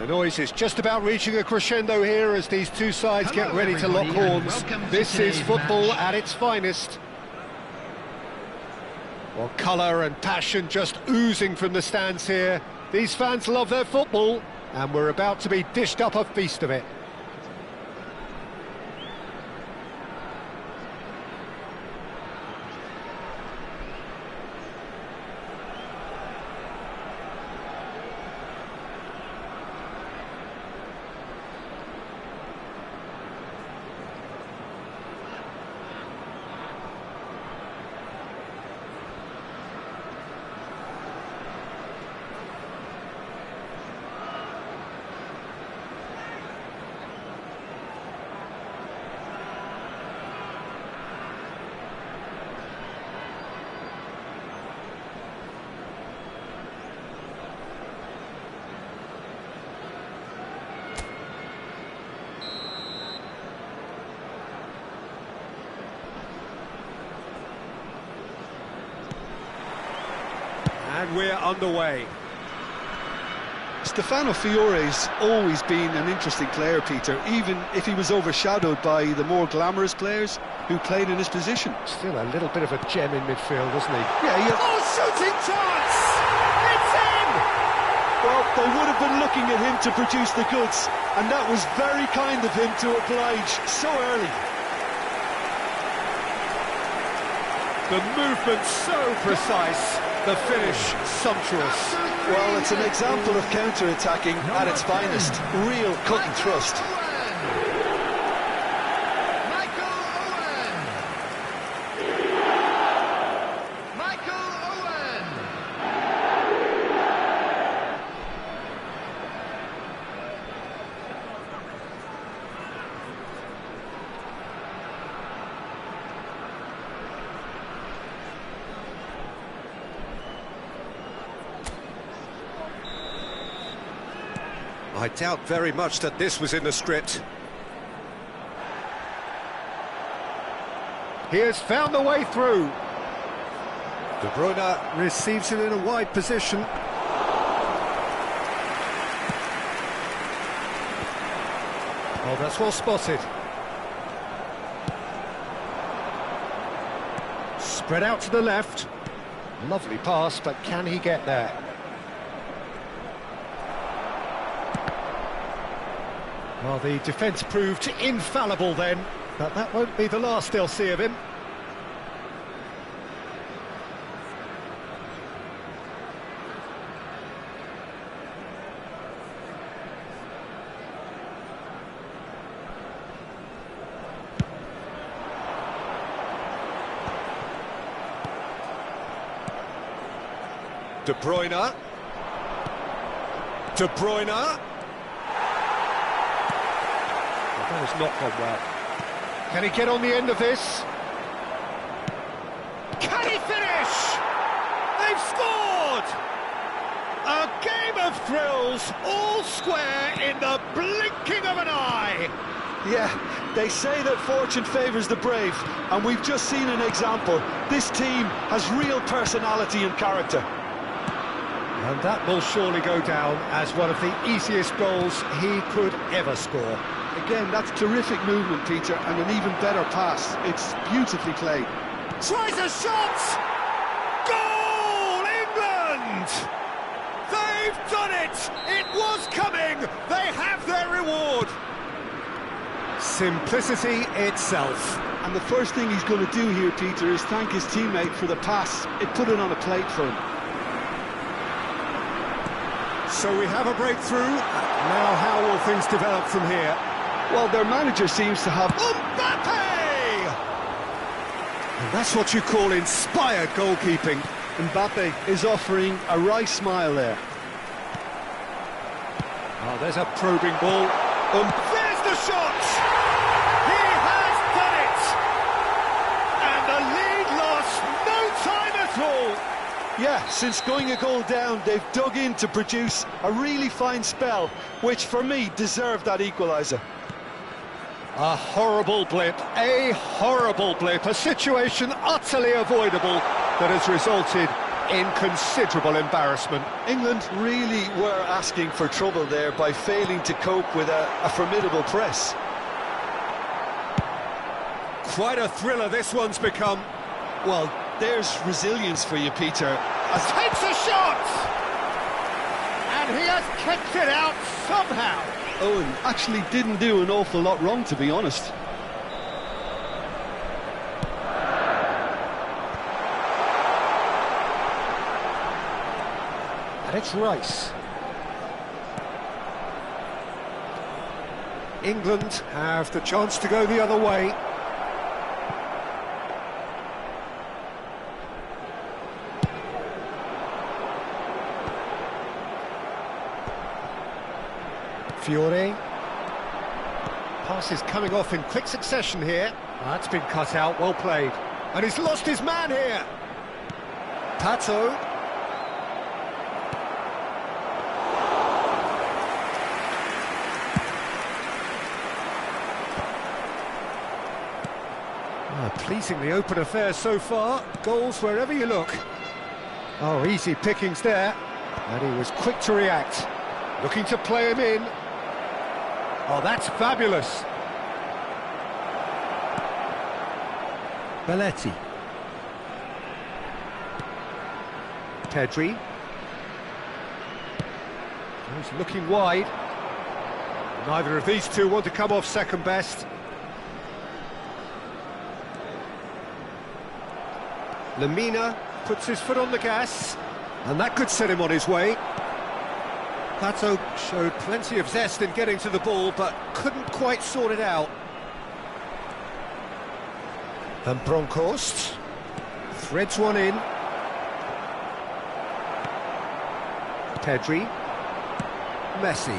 The noise is just about reaching a crescendo here as these two sides get ready to lock horns. This is football at its finest. Well, colour and passion just oozing from the stands here. These fans love their football, and we're about to be dished up a feast of it. And we're underway. Stefano Fiore's always been an interesting player, Peter, even if he was overshadowed by the more glamorous players who played in his position. Still a little bit of a gem in midfield, isn't he? Yeah, Oh, shooting chance! It's in! Well, they would have been looking at him to produce the goods, and that was very kind of him to oblige so early. The movement so precise, the finish sumptuous. Well, it's an example of counter-attacking at its finest. Real cut and thrust. I doubt very much that this was in the script. He has found the way through. De Bruyne receives it in a wide position. Oh, that's well spotted. Spread out to the left. Lovely pass, but can he get there? Well, the defence proved infallible then, but that won't be the last they'll see of him. De Bruyne. De Bruyne. That has not gone well. Can he get on the end of this? Can he finish? They've scored! A game of thrills, all square in the blinking of an eye. Yeah, they say that fortune favours the brave, and we've just seen an example. This team has real personality and character. And that will surely go down as one of the easiest goals he could ever score. Again, that's terrific movement, Peter, and an even better pass. It's beautifully played. Tries a shot! Goal, England! They've done it! It was coming! They have their reward! Simplicity itself. And the first thing he's going to do here, Peter, is thank his teammate for the pass. It put it on a plate for him. So we have a breakthrough. Now how will things develop from here? Well, their manager seems to have... Mbappe! And that's what you call inspired goalkeeping. Mbappe is offering a wry smile there. Oh, there's a probing ball. There's the shot! He has done it! And the lead lost no time at all. Yeah, since going a goal down, they've dug in to produce a really fine spell, which for me deserved that equaliser. A horrible blip, a situation utterly avoidable that has resulted in considerable embarrassment. England really were asking for trouble there by failing to cope with a formidable press. Quite a thriller this one's become. Well, there's resilience for you, Peter. Takes a shot! And he has kicked it out somehow. Owen actually didn't do an awful lot wrong, to be honest. And it's Rice. England have the chance to go the other way. Fiore. Pass is coming off in quick succession here. That's been cut out, well played. And he's lost his man here. Pato. Pleasingly open affair so far. Goals wherever you look. Oh, easy pickings there. And he was quick to react. Looking to play him in. Oh, that's fabulous. Belletti. Pedri. He's looking wide. Neither of these two want to come off second best. Lamina puts his foot on the gas, and that could set him on his way. Pato showed plenty of zest in getting to the ball, but couldn't quite sort it out. And Bronkhorst threads one in. Pedri. Messi.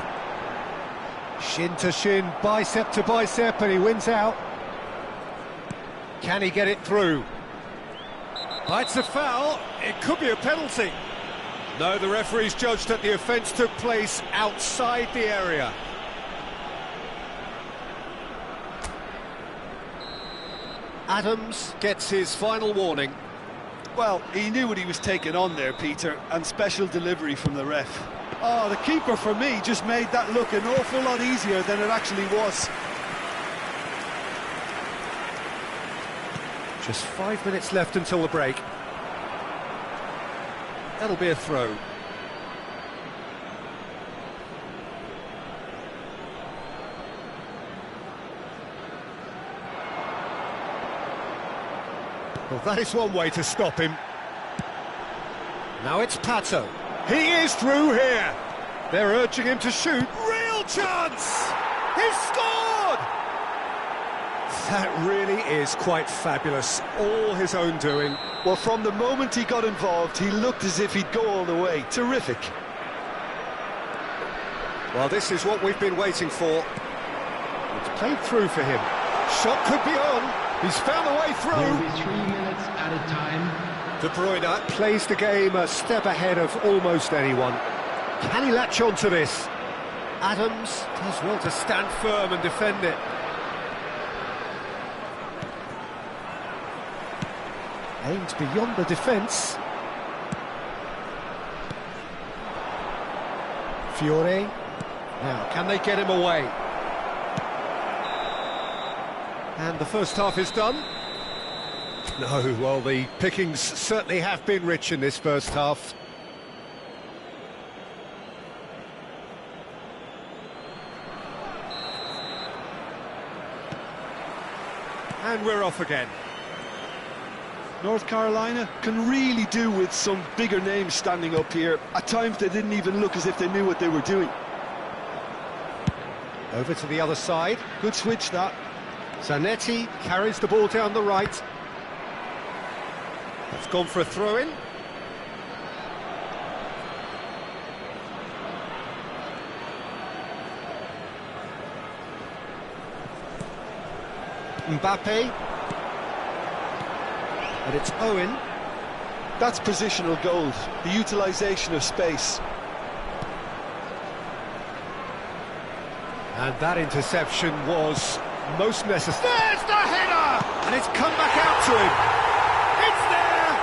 Shin to shin, bicep to bicep, and he wins out. Can he get it through? Oh, it's a foul. It could be a penalty. No, the referee's judged that the offence took place outside the area. Adams gets his final warning. Well, he knew what he was taking on there, Peter, and special delivery from the ref. Oh, the keeper, for me, just made that look an awful lot easier than it actually was. Just 5 minutes left until the break. That'll be a throw. Well, that is one way to stop him. Now it's Pato. He is through here. They're urging him to shoot. Real chance! He's scored! That really is quite fabulous. All his own doing. Well, from the moment he got involved, he looked as if he'd go all the way. Terrific. Well, this is what we've been waiting for. It's played through for him. Shot could be on. He's found a way through. There will be 3 minutes at a time. De Bruyne plays the game a step ahead of almost anyone. Can he latch on to this? Adams does well to stand firm and defend it. Aimed beyond the defence. Fiore. Now, can they get him away? And the first half is done. No, well, the pickings certainly have been rich in this first half. And we're off again. North Carolina can really do with some bigger names standing up here. At times they didn't even look as if they knew what they were doing. Over to the other side. Good switch, that. Zanetti carries the ball down the right. It's gone for a throw-in. Mbappe. And it's Owen. That's positional goals, the utilisation of space. And that interception was most necessary. There's the header! And it's come back out to him. It's there!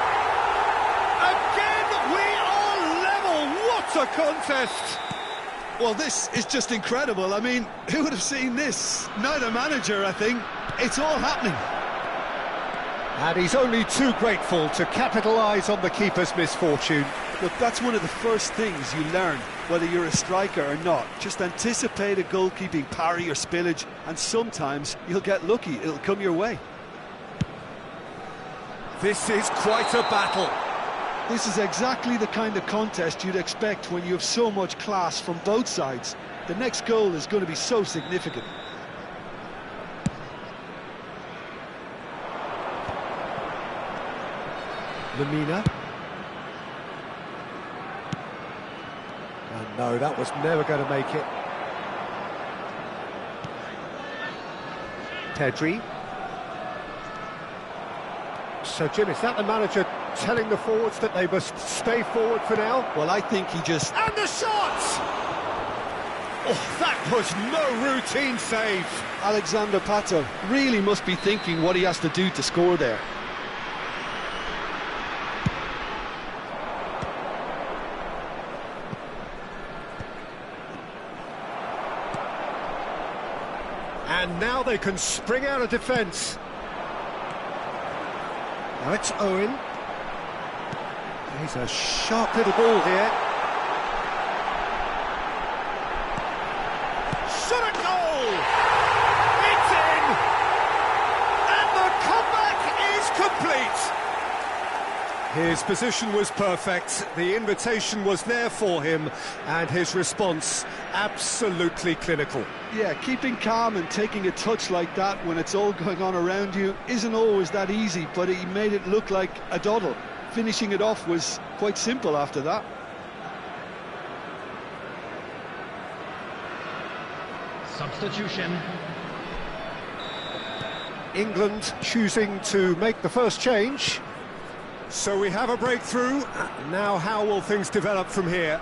What a contest! Well, this is just incredible. I mean, who would have seen this? Neither manager, I think. It's all happening. And he's only too grateful to capitalise on the keeper's misfortune. Look, that's one of the first things you learn, whether you're a striker or not. Just anticipate a goalkeeping parry or spillage, and sometimes you'll get lucky. It'll come your way. This is quite a battle. This is exactly the kind of contest you'd expect when you have so much class from both sides. The next goal is going to be so significant. Lamina. And no, that was never going to make it. Pedri. So, Jim, is that the manager telling the forwards that they must stay forward for now? Well, I think he just... And the shot! Oh, that was no routine save. Alexander Pato really must be thinking what he has to do to score there. And now they can spring out of defence. Now it's Owen. He's a sharp little ball here. Shot at goal! It's in! And the comeback is complete! His position was perfect, the invitation was there for him, and his response absolutely clinical. Yeah, keeping calm and taking a touch like that when it's all going on around you isn't always that easy, but he made it look like a doddle. Finishing it off was quite simple after that. Substitution. England choosing to make the first change. So we have a breakthrough. Now how will things develop from here?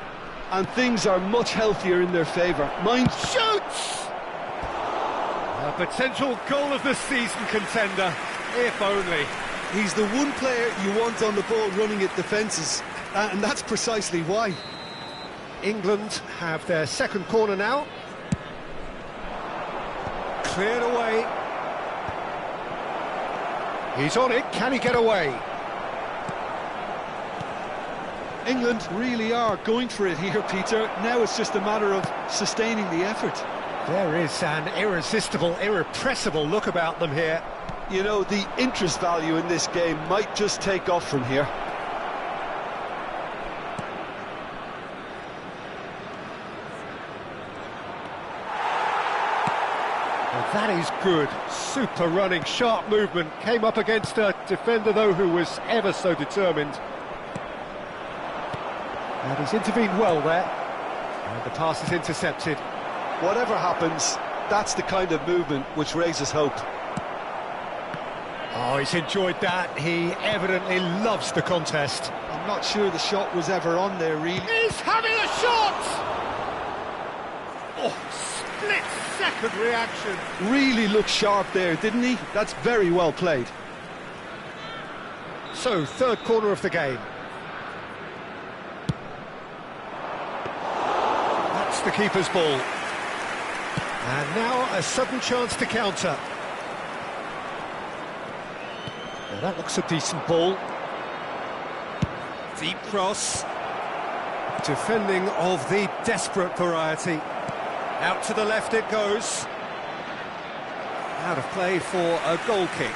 And things are much healthier in their favour. Mind Shoots! A potential goal of the season contender, if only. he's the one player you want on the ball running at defences, and that's precisely why. England have their second corner now. Cleared away. He's on it, can he get away? England really are going for it here, Peter. Now it's just a matter of sustaining the effort. There is an irresistible, irrepressible look about them here. You know, the interest value in this game might just take off from here. Well, that is good. Super running, sharp movement. Came up against a defender, though, who was ever so determined. And he's intervened well there. And the pass is intercepted. Whatever happens, that's the kind of movement which raises hope. Oh, he's enjoyed that. He evidently loves the contest. I'm not sure the shot was ever on there, really. He's having a shot! Oh, split-second reaction. Really looked sharp there, didn't he? That's very well played. So, third corner of the game. That's the keeper's ball. And now a sudden chance to counter. Now that looks a decent ball. Deep cross. Defending of the desperate variety. Out to the left it goes. Out of play for a goal kick.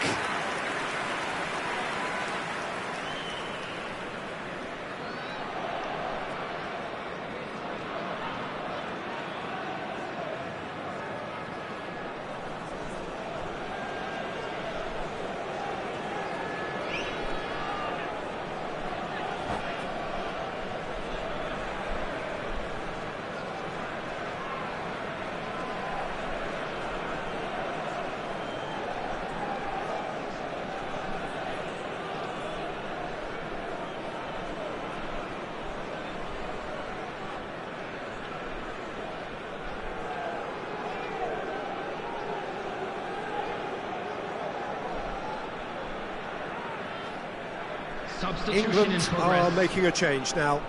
Substitution in England progress. are making a change now.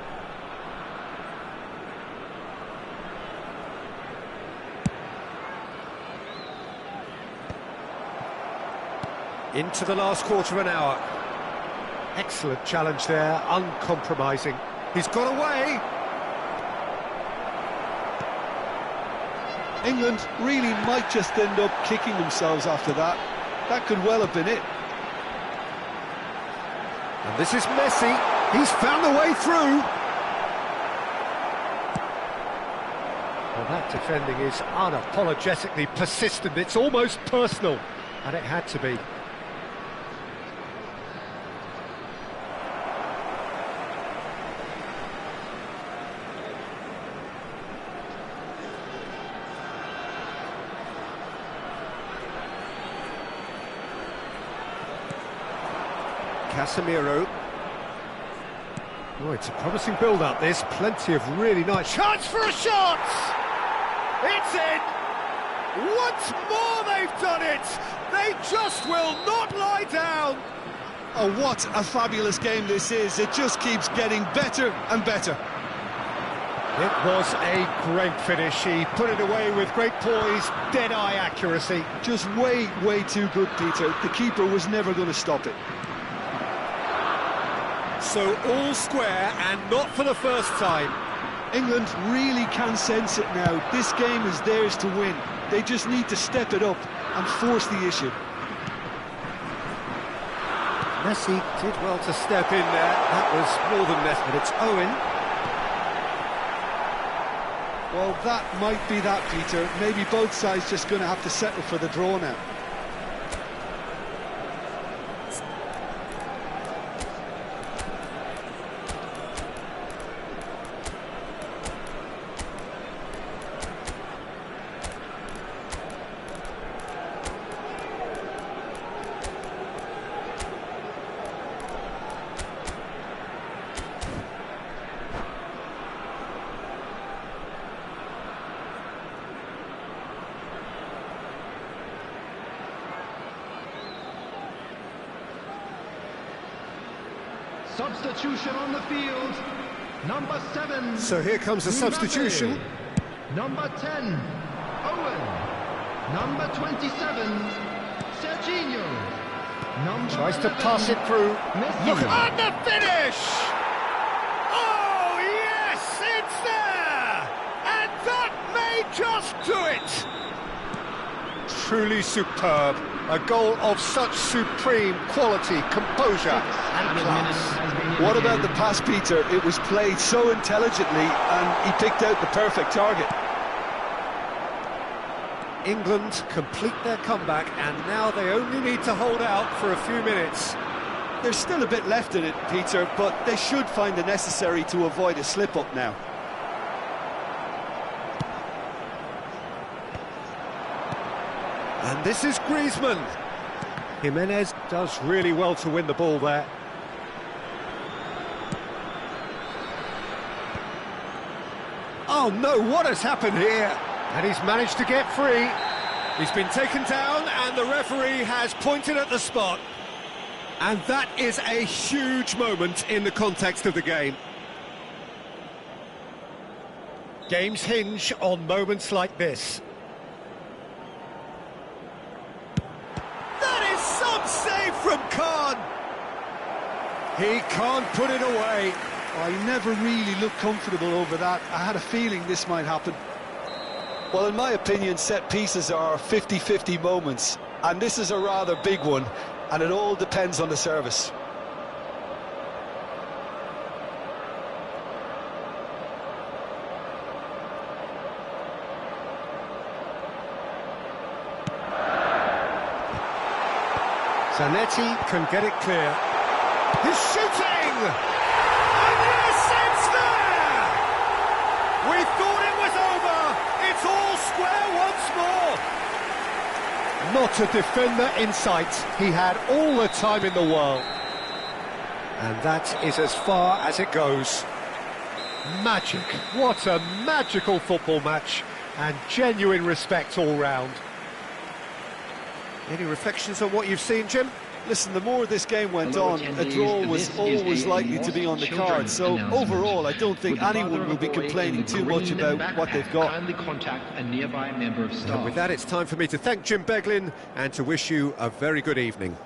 Into the last quarter of an hour. Excellent challenge there, uncompromising. He's got away. England really might just end up kicking themselves after that. That could well have been it. And this is Messi. He's found the way through. Well, that defending is unapologetically persistent. It's almost personal, and it had to be. Casemiro. Oh, it's a promising build-up, this. Plenty of really nice... Chance for a shot! It's in! Once more they've done it! They just will not lie down! Oh, what a fabulous game this is. It just keeps getting better and better. It was a great finish. He put it away with great poise, dead-eye accuracy. Just way too good, Peter. The keeper was never going to stop it. So all square, and not for the first time. England really can sense it now. This game is theirs to win. They just need to step it up and force the issue. Messi did well to step in there. That was more than necessary. It's Owen. Well, that might be that, Peter. Maybe both sides just going to have to settle for the draw now. Substitution on the field. Number 7. So here comes the substitution. Number 10, Owen. Number 27, Serginho. Tries to pass it through. Messi. Look at the finish! Oh, yes, it's there! And that may just do it! Truly superb. A goal of such supreme quality, composure and class. What about the pass, Peter? It was played so intelligently and he picked out the perfect target. England complete their comeback and now they only need to hold out for a few minutes. There's still a bit left in it, Peter, but they should find the necessary to avoid a slip-up now. And this is Griezmann. Jimenez does really well to win the ball there. Oh no, what has happened here? And he's managed to get free. He's been taken down and the referee has pointed at the spot. And that is a huge moment in the context of the game. Games hinge on moments like this. Save from Khan. He can't put it away. I never really looked comfortable over that. I had a feeling this might happen. Well, in my opinion, set pieces are 50-50 moments, and this is a rather big one, and it all depends on the service. Zanetti can get it clear. He's shooting! And yes, it's there! We thought it was over. It's all square once more. Not a defender in sight. He had all the time in the world. And that is as far as it goes. Magic. What a magical football match. And genuine respect all round. Any reflections on what you've seen, Jim? Listen, the more this game went on, a draw was always likely to be on the card. So overall, I don't think anyone will be complaining too much about what they've got. Kindly contact a nearby member of staff. And with that, it's time for me to thank Jim Beglin and to wish you a very good evening.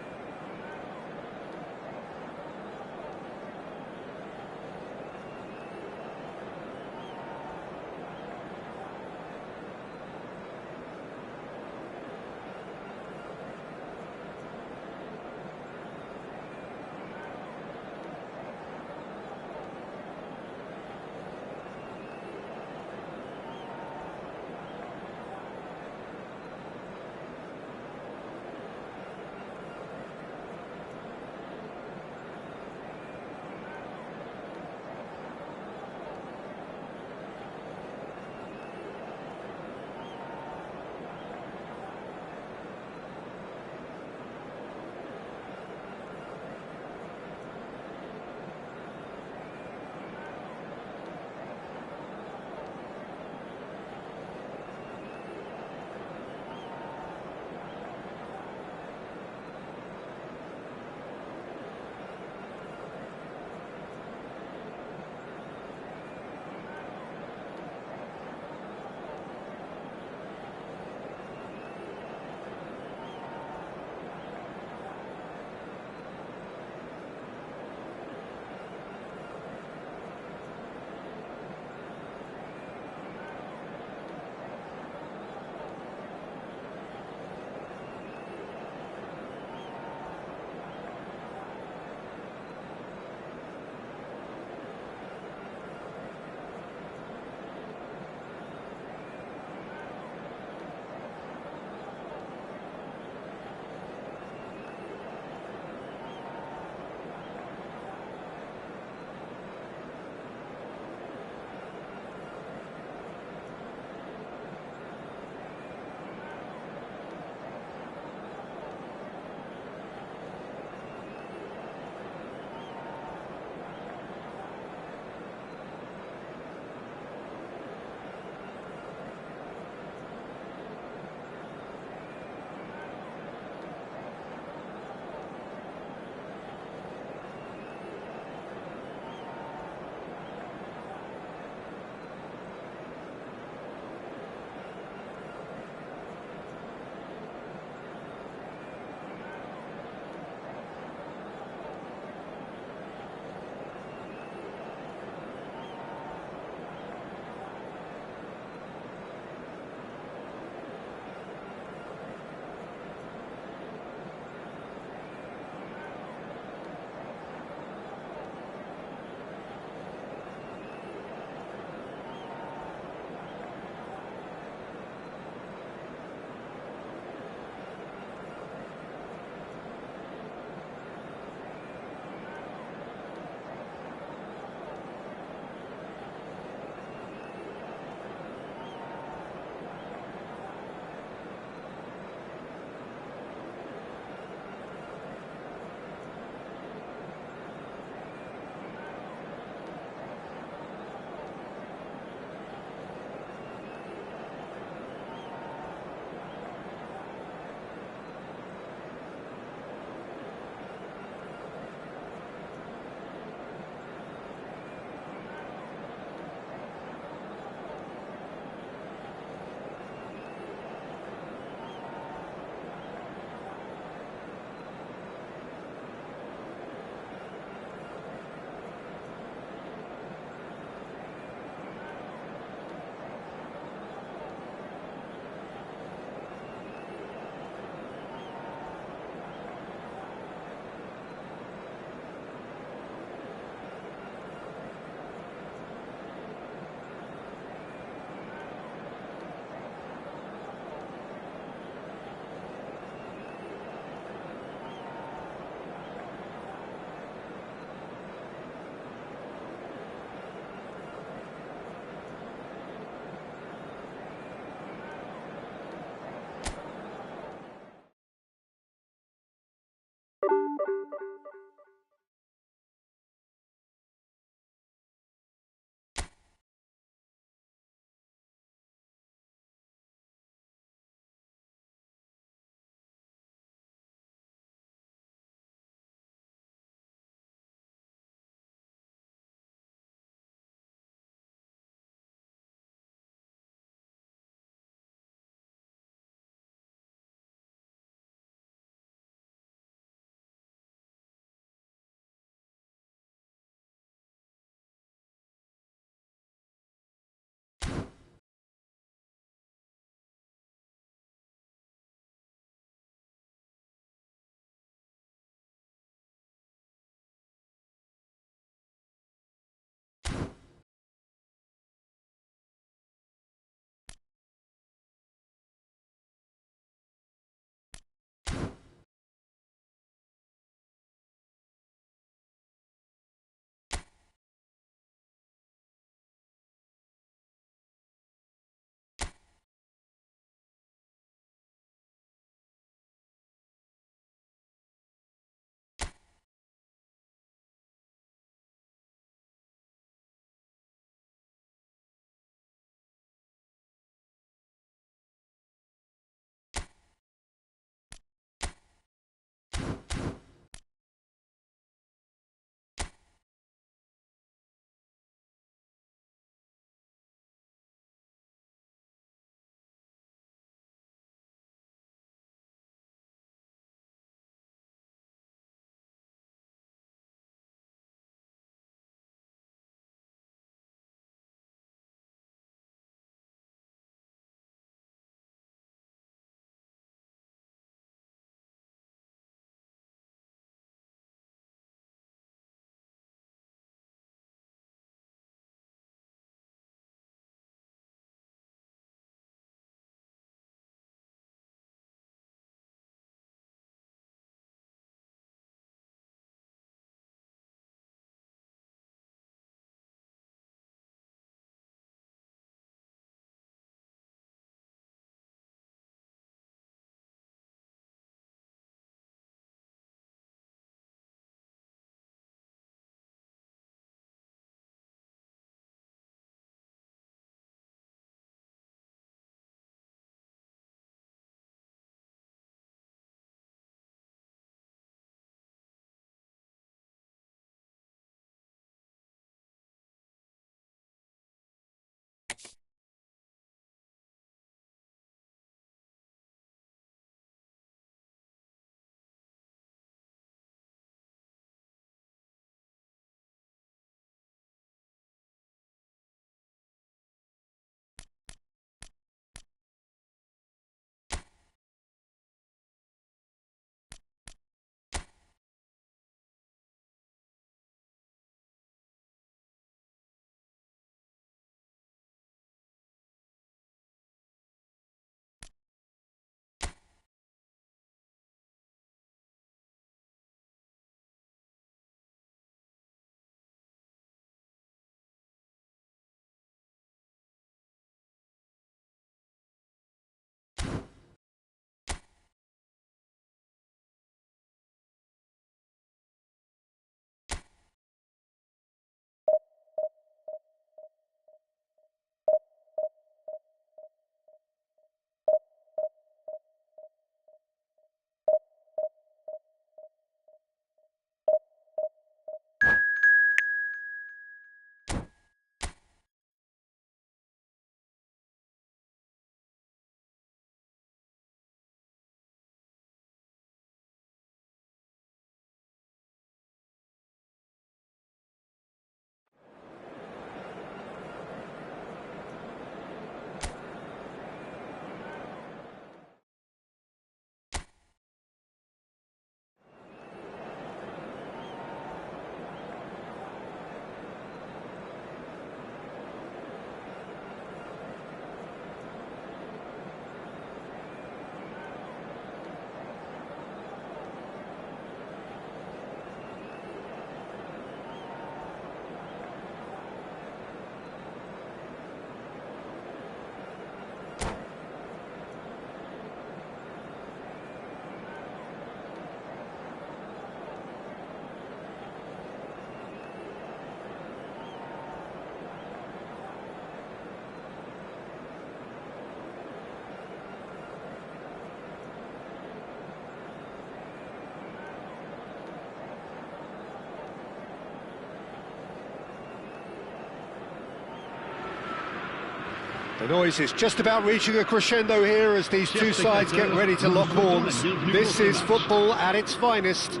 The noise is just about reaching a crescendo here as these two sides get ready to lock horns. This is football at its finest.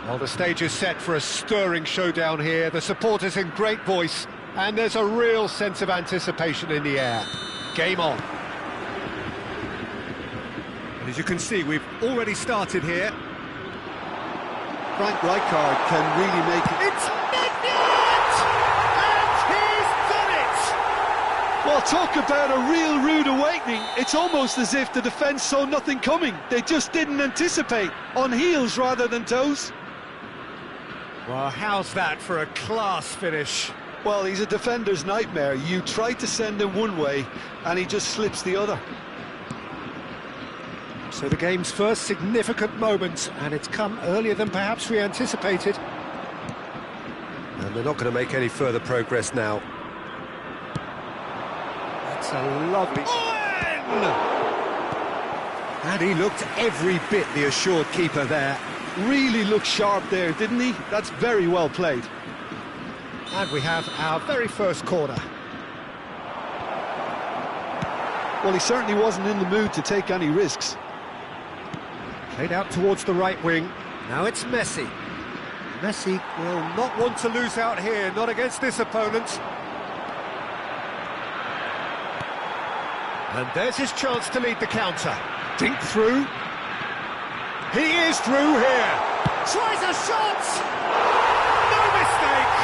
Well, the stage is set for a stirring showdown here. The supporters in great voice, and there's a real sense of anticipation in the air. Game on. And as you can see, we've already started here. Frank Rijkaard can really make it. It's Magnet! And he's done it! Well, talk about a real rude awakening. It's almost as if the defence saw nothing coming. They just didn't anticipate. On heels rather than toes. Well, how's that for a class finish? Well, he's a defender's nightmare. You try to send him one way, and he just slips the other. So the game's first significant moment, and it's come earlier than perhaps we anticipated. And they're not going to make any further progress now. That's a lovely... And he looked every bit the assured keeper there. Really looked sharp there, didn't he? That's very well played. And we have our very first corner. Well, he certainly wasn't in the mood to take any risks. Played out towards the right wing. Now it's Messi. Messi will not want to lose out here, not against this opponent. And there's his chance to lead the counter. Dink through. He is through here. Tries a shot! No mistake!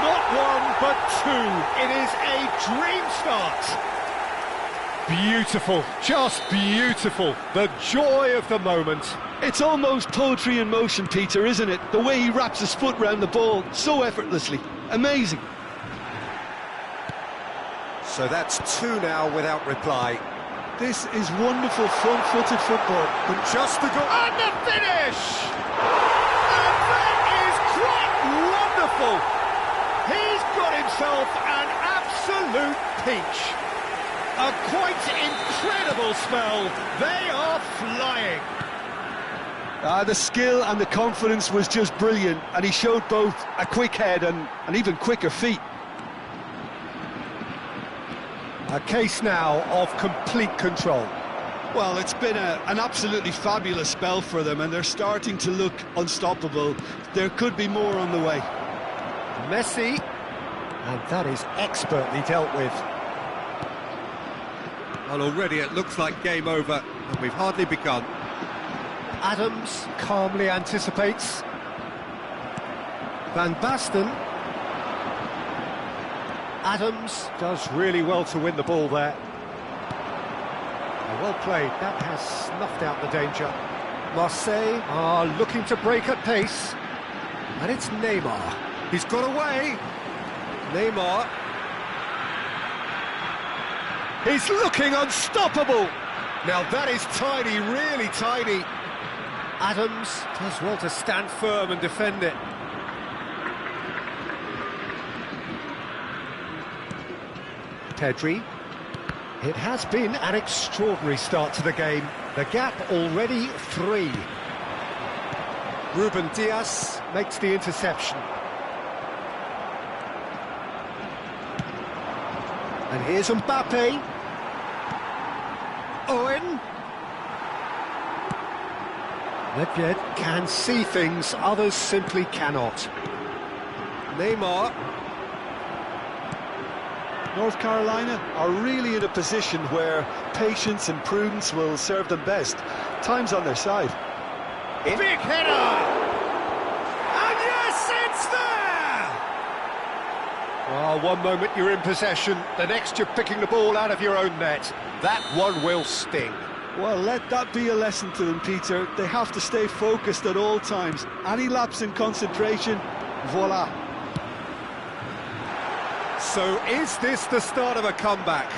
Not one, but two. It is a dream start. Beautiful, just beautiful. The joy of the moment. It's almost poetry in motion, Peter, isn't it? The way he wraps his foot round the ball so effortlessly. Amazing. So that's two now without reply. This is wonderful front-footed football. And just the goal. And the finish! And that is quite wonderful. He's got himself an absolute peach. A quite incredible spell. They are flying. The skill and the confidence was just brilliant, and he showed both a quick head and even quicker feet. A case now of complete control. Well, it's been an absolutely fabulous spell for them, and they're starting to look unstoppable. There could be more on the way. Messi, and that is expertly dealt with. Well, already it looks like game over, and we've hardly begun. Adams calmly anticipates. Van Basten. Adams does really well to win the ball there. Well played, that has snuffed out the danger. Marseille are looking to break at pace. And it's Neymar. He's got away. Neymar. He's looking unstoppable. Now that is tiny, really tiny. Adams does well to stand firm and defend it. Pedri. It has been an extraordinary start to the game. The gap already 3. Ruben Dias makes the interception. And here's Mbappe. Owen. Nedved can see things others simply cannot. Neymar. North Carolina are really in a position where patience and prudence will serve them best. Time's on their side. Big header! And yes, it's there! Well, one moment you're in possession, the next you're picking the ball out of your own net. That one will sting. Well, let that be a lesson to them, Peter. They have to stay focused at all times. Any lapse in concentration, voila. So is this the start of a comeback?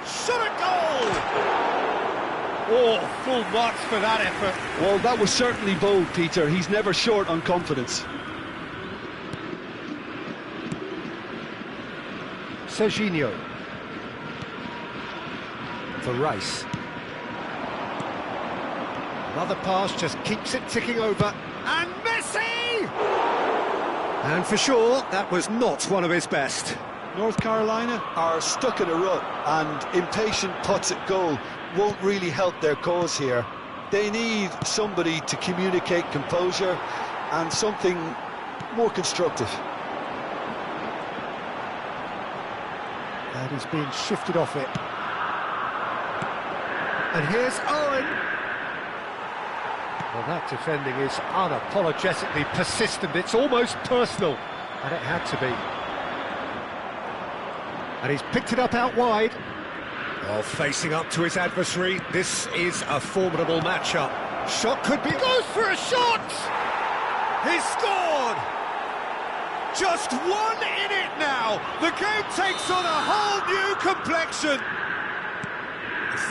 Shot a goal! Oh, full marks for that effort. Well, that was certainly bold, Peter. He's never short on confidence. Serginho. For Rice. Another pass just keeps it ticking over. And Messi! And for sure, that was not one of his best. North Carolina are stuck in a rut, and impatient putts at goal won't really help their cause here. They need somebody to communicate composure and something more constructive. And he's being shifted off it. And here's Owen. Well, that defending is unapologetically persistent. It's almost personal, and it had to be. And he's picked it up out wide. Well, facing up to his adversary, this is a formidable matchup. Shot could be... Goes for a shot! He's scored! Just 1 in it now. The game takes on a whole new complexion.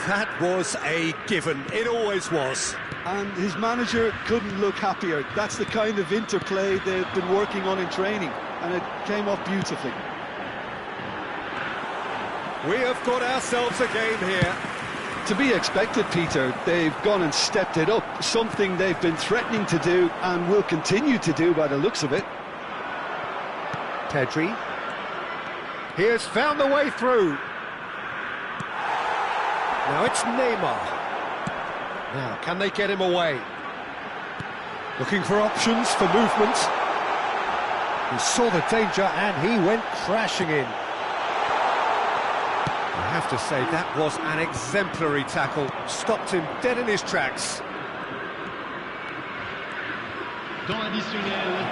That was a given. It always was. And his manager couldn't look happier. That's the kind of interplay they've been working on in training, and it came off beautifully. We have got ourselves a game here. To be expected, Peter. They've gone and stepped it up, something they've been threatening to do and will continue to do by the looks of it. Pedri. He has found the way through. Now it's Neymar. Now, can they get him away? Looking for options for movement. He saw the danger and he went crashing in. I have to say, that was an exemplary tackle. Stopped him dead in his tracks.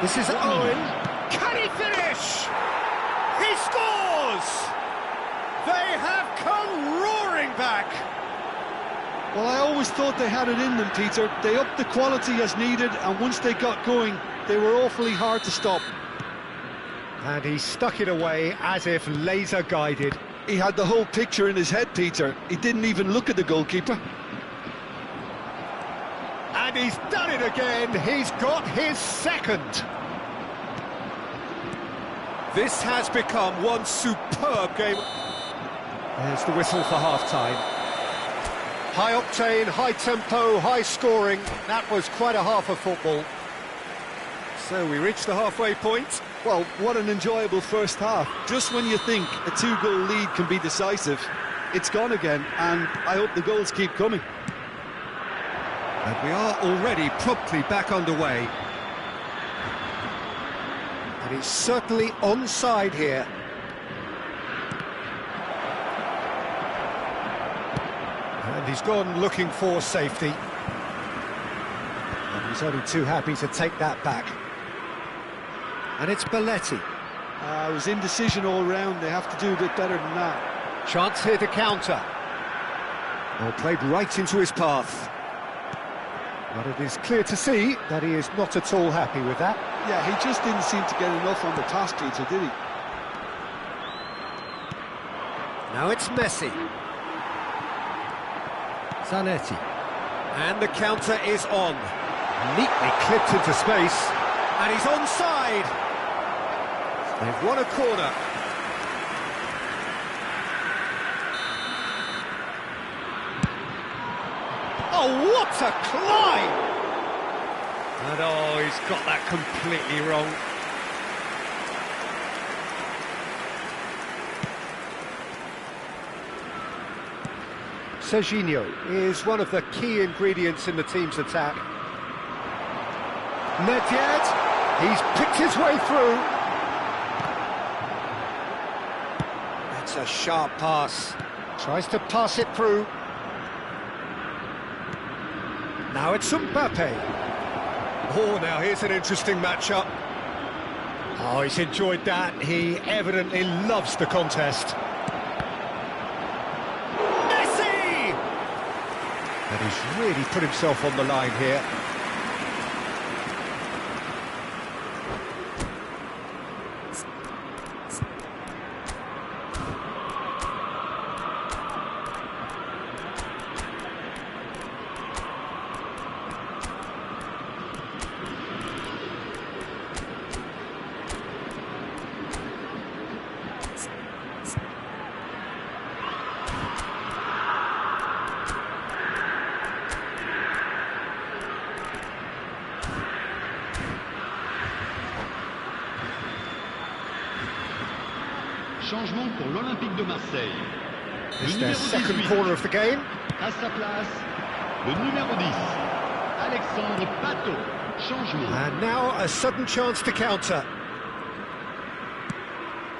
This is Owen. Can he finish? He scores! They have come roaring back. Well, I always thought they had it in them, Peter. They upped the quality as needed, and once they got going, they were awfully hard to stop. And he stuck it away as if laser-guided. He had the whole picture in his head, Peter. He didn't even look at the goalkeeper. And he's done it again. He's got his second. This has become one superb game. There's the whistle for half-time. High octane, high tempo, high scoring. That was quite a half of football. So we reached the halfway point. Well, what an enjoyable first half. Just when you think a 2-goal lead can be decisive, it's gone again, and I hope the goals keep coming. And we are already promptly back underway. And he's certainly onside here. And he's gone looking for safety. And he's only too happy to take that back. And it's Belletti. It was indecision all round. They have to do a bit better than that. Chance here to counter. Well, played right into his path. But it is clear to see that he is not at all happy with that. Yeah, he just didn't seem to get enough on the task, Peter, did he? Now it's Messi. Zanetti. And the counter is on. Neatly clipped into space. And he's onside. They've won a corner. Oh, what a climb! And oh, he's got that completely wrong. Serginho is one of the key ingredients in the team's attack. Nedved, he's picked his way through. That's a sharp pass. Tries to pass it through. Now it's Mbappe. Oh, now here's an interesting matchup. Oh, he's enjoyed that. He evidently loves the contest. Messi! And he's really put himself on the line here. Changement pour l'Olympique de Marseille. It's their second corner of the game. À sa place, le numéro 10, Alexandre Pato. Changement. And now a sudden chance to counter.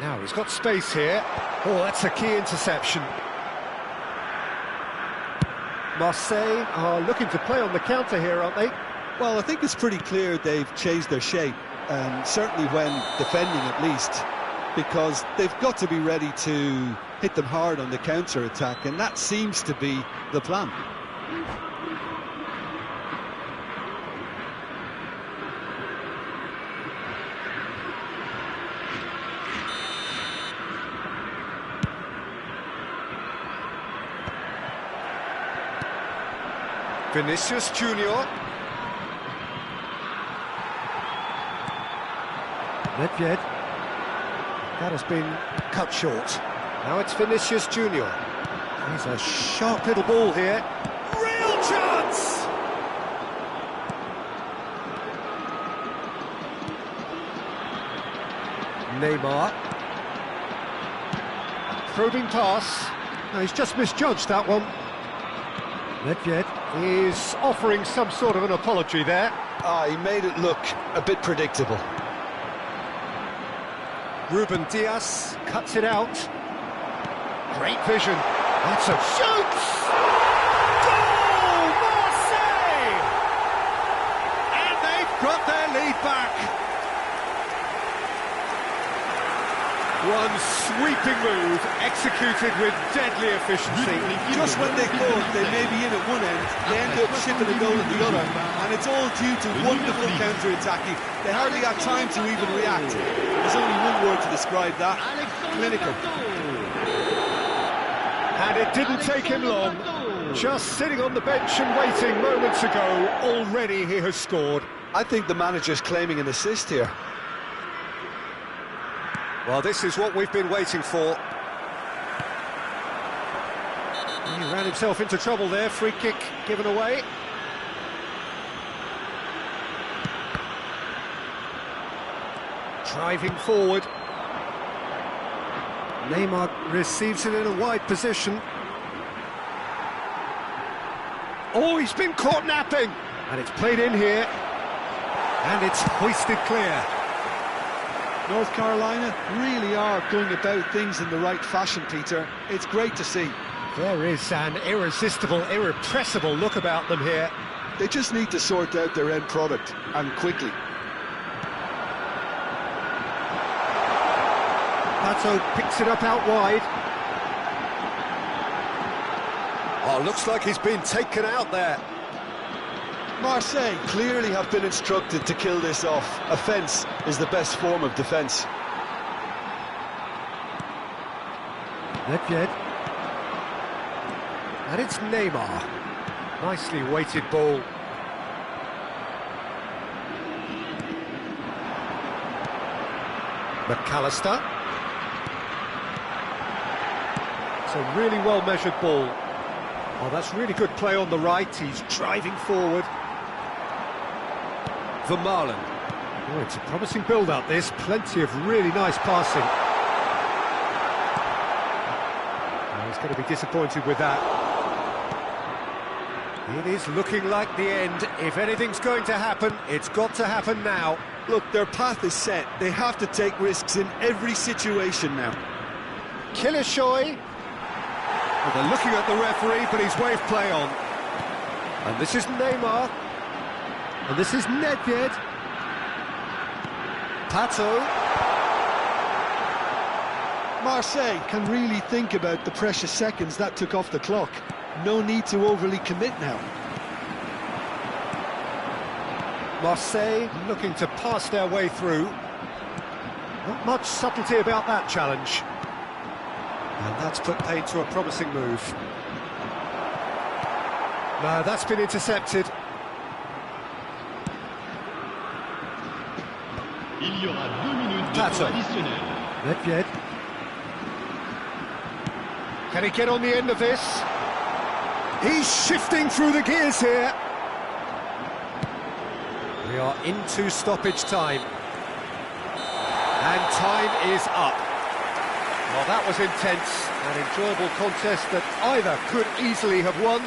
Now he's got space here. Oh, that's a key interception. Marseille are looking to play on the counter here, aren't they? Well, I think it's pretty clear they've changed their shape, certainly when defending at least, because they've got to be ready to hit them hard on the counter-attack, and that seems to be the plan. Vinicius Junior. Nedved. That has been cut short. Now it's Vinicius Junior. He's a sharp little ball here. Real chance! Neymar. Probing pass. No, he's just misjudged that one. Nedved is offering some sort of an apology there. He made it look a bit predictable. Ruben Dias cuts it out. Great vision. That's a shoot! Goal! Marseille! And they've got their lead back. One sweeping move, executed with deadly efficiency. Just when they thought they may be in at one end, they end up shipping a goal at the other, and it's all due to wonderful counter-attacking. They hardly had time to even react. There's only one word to describe that: clinical. And it didn't take him long. Just sitting on the bench and waiting moments ago, already he has scored. I think the manager's claiming an assist here. Well, this is what we've been waiting for. He ran himself into trouble there. Free kick given away. Driving forward. Neymar receives it in a wide position. Oh, he's been caught napping. And it's played in here. And it's hoisted clear. North Carolina really are going about things in the right fashion, Peter. It's great to see. There is an irresistible, irrepressible look about them here. They just need to sort out their end product, and quickly. Pato picks it up out wide. Oh, looks like he's been taken out there. Marseille clearly have been instructed to kill this off. Offence is the best form of defence. Nedved. And it's Neymar. Nicely weighted ball. McAllister. It's a really well-measured ball. Oh, that's really good play on the right. He's driving forward. Vermaelen. Oh, it's a promising build-up, this. Plenty of really nice passing. Oh, he's going to be disappointed with that. It is looking like the end. If anything's going to happen, it's got to happen now. Look, their path is set. They have to take risks in every situation now. Kilishoy. Well, they're looking at the referee, but he's waved play on. And this is Neymar. And this is Nedved. Pato. Marseille can really think about the precious seconds that took off the clock. No need to overly commit now. Marseille looking to pass their way through. Not much subtlety about that challenge. And that's put paid to a promising move. No, that's been intercepted. Il y aura 2 minutes de Pato. temps additionnel. Nedved. Can he get on the end of this? He's shifting through the gears here. We are into stoppage time. And time is up. Well, that was intense, an enjoyable contest that either could easily have won,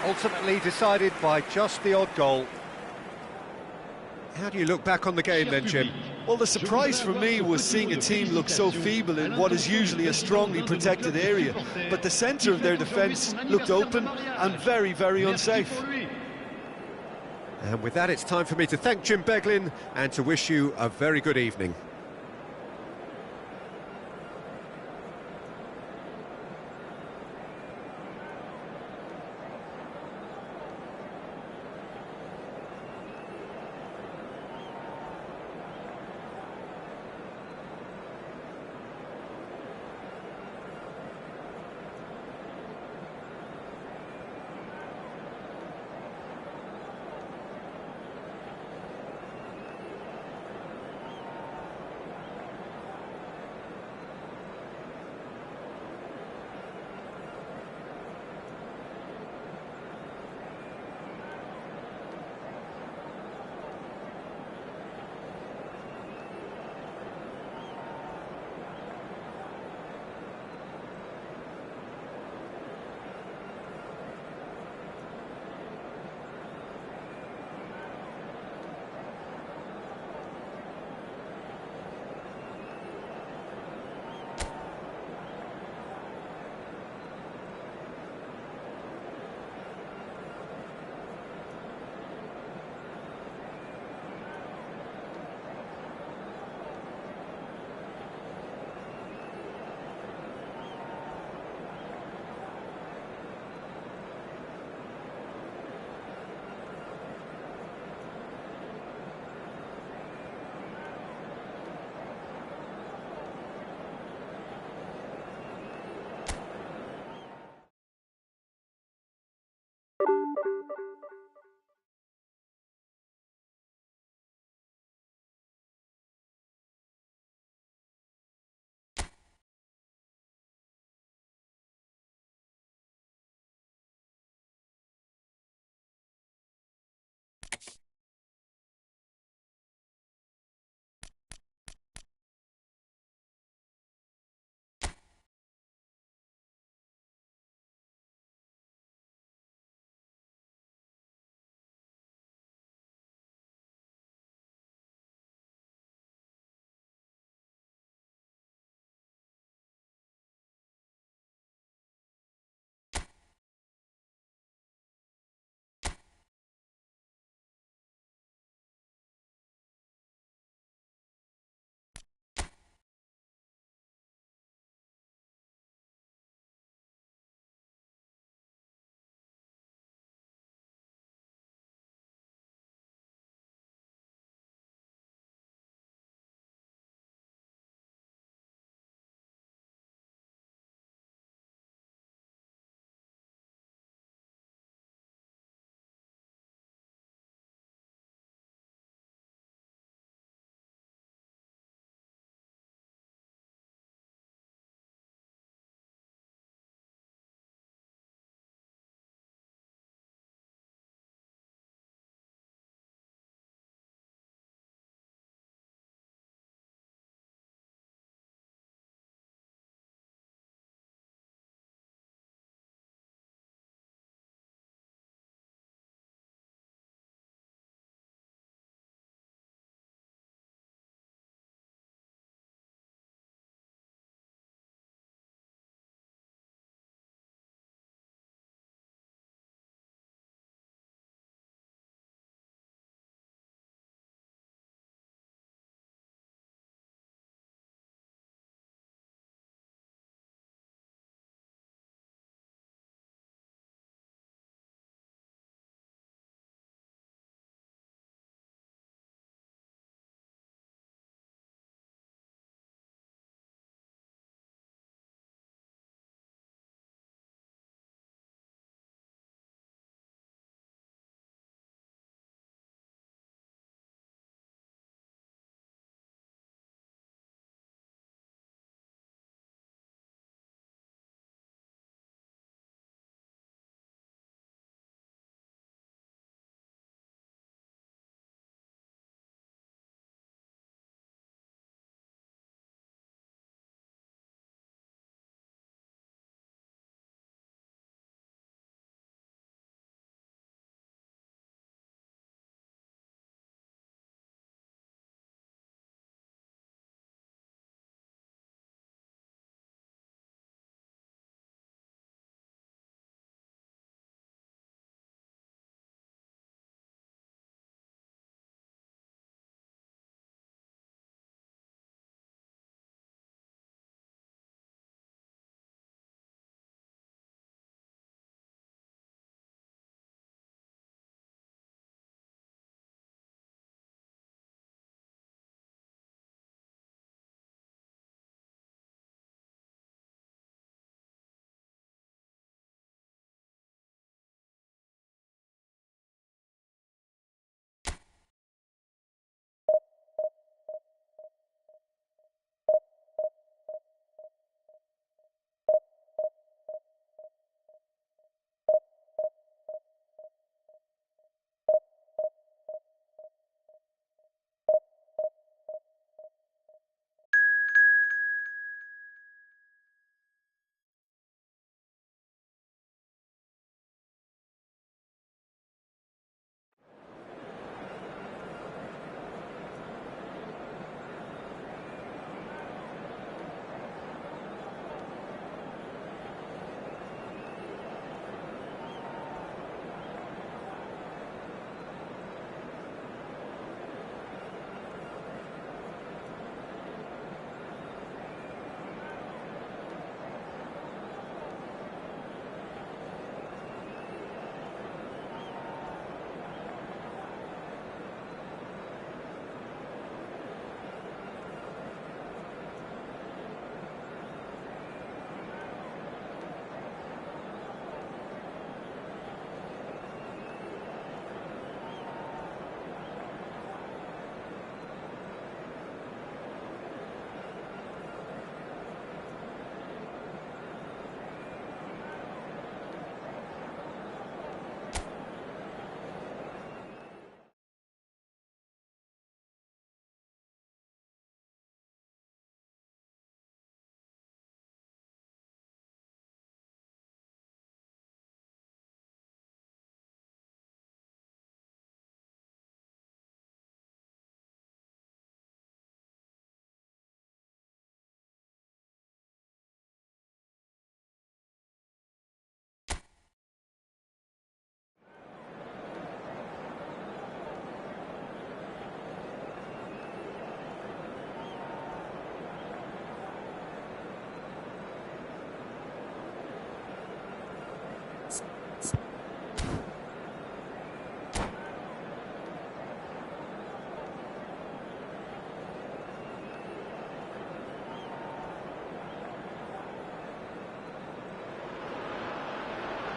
ultimately decided by just the odd goal. How do you look back on the game then, Jim? Well, the surprise for me was seeing a team look so feeble in what is usually a strongly protected area, but the centre of their defence looked open and very, very unsafe. And with that, it's time for me to thank Jim Beglin and to wish you a very good evening.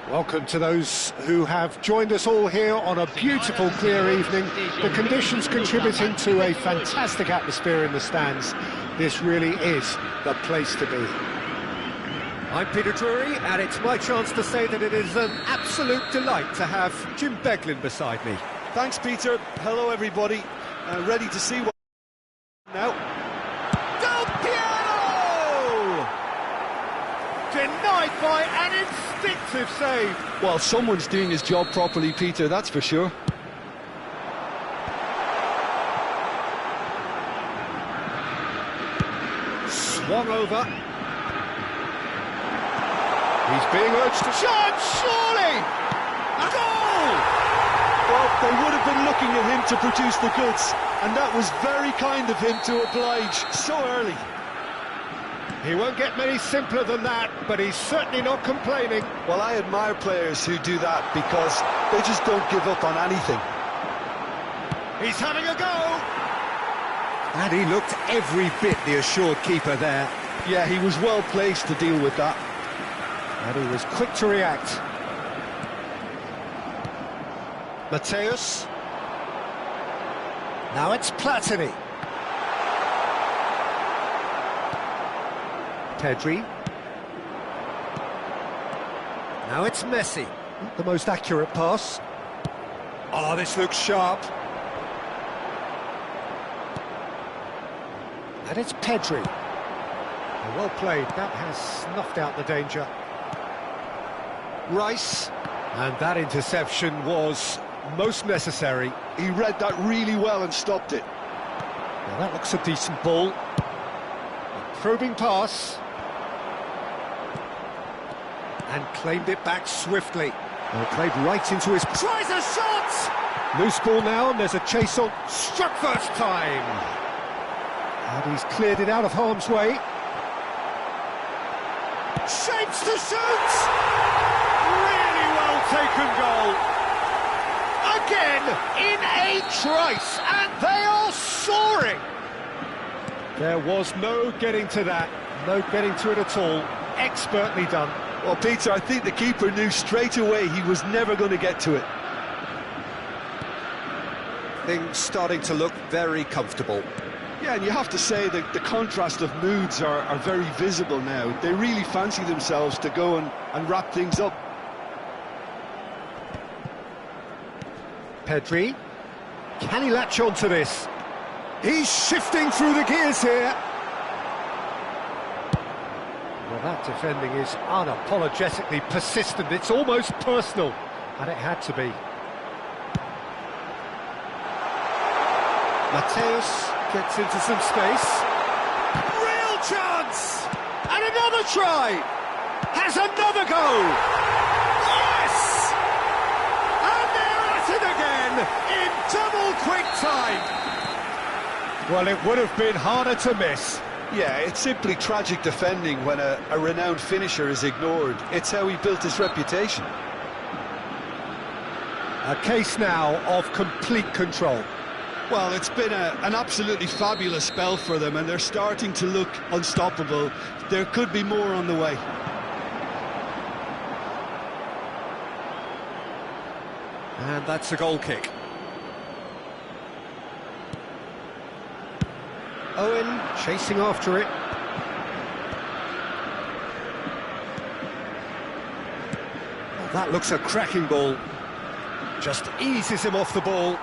Welcome to those who have joined us all here on a beautiful, clear evening. The conditions contributing to a fantastic atmosphere in the stands. This really is the place to be. I'm Peter Drury, and it's my chance to say that it is an absolute delight to have Jim Beglin beside me. Thanks, Peter. Hello, everybody. Ready to see what now. Del Piero! Denied by an instinctive save. Well, someone's doing his job properly, Peter, that's for sure. Swung over. He's being urged to shot, surely! A goal! Well, they would have been looking at him to produce the goods, and that was very kind of him to oblige so early. He won't get many simpler than that, but he's certainly not complaining. Well, I admire players who do that because they just don't give up on anything. He's having a go! And he looked every bit the assured keeper there. Yeah, he was well placed to deal with that. And he was quick to react. Mateus. Now it's Platini. Pedri. Now it's Messi. The most accurate pass. Oh, this looks sharp. And it's Pedri. Well played. That has snuffed out the danger. Rice. And that interception was most necessary. He read that really well and stopped it. Now that looks a decent ball. A probing pass. And claimed it back swiftly. Well, played right into his... Tries a shot! Loose ball now, and there's a chase on. Struck first time! And he's cleared it out of harm's way. Shapes to shoot! Really well taken goal. Again, in a trice, and they are soaring! There was no getting to that, no getting to it at all. Expertly done. Well, Peter, I think the keeper knew straight away he was never going to get to it. Things starting to look very comfortable. Yeah, and you have to say that the contrast of moods are very visible now. They really fancy themselves to go and wrap things up. Pedri. Can he latch on to this? He's shifting through the gears here. Well, that defending is unapologetically persistent. It's almost personal, and it had to be. Mateus gets into some space. Real chance! And another try! Has another go! Yes! And they're at it again in double quick time! Well, it would have been harder to miss. Yeah, it's simply tragic defending when a renowned finisher is ignored. It's how he built his reputation. A case now of complete control. Well, it's been an absolutely fabulous spell for them, and they're starting to look unstoppable. There could be more on the way. And that's a goal kick. Owen chasing after it. Well, that looks a cracking ball. Just eases him off the ball.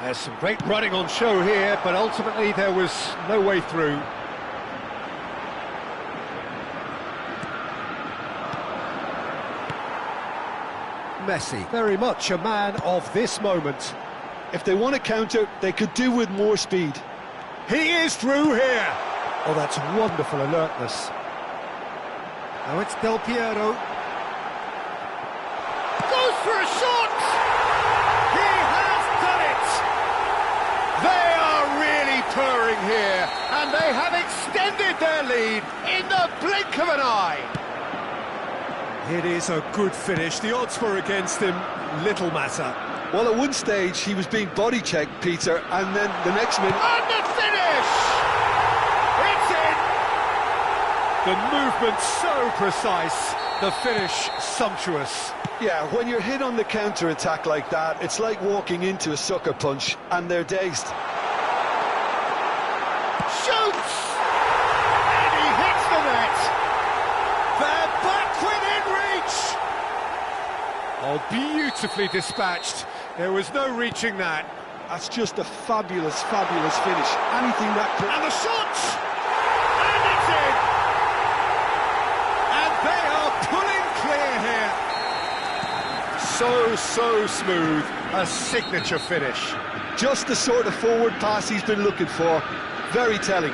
There's some great running on show here, but ultimately there was no way through. Messi, very much a man of this moment. If they want to counter, they could do with more speed. He is through here! Oh, that's wonderful alertness. Now it's Del Piero. Goes for a shot! He has done it! They are really purring here, and they have extended their lead in the blink of an eye. It is a good finish. The odds were against him, little matter. Well, at one stage, he was being body-checked, Peter, and then the next minute... And the finish! It's in! The movement's so precise, The finish, sumptuous. Yeah, when you're hit on the counter-attack like that, it's like walking into a sucker punch, and they're dazed. Shoots! And he hits the net! They're back within reach! Oh, beautifully dispatched. There was no reaching that. That's just a fabulous, fabulous finish. Anything that could... And the shot! And it's in! And they are pulling clear here. So smooth. A signature finish. Just the sort of forward pass he's been looking for. Very telling.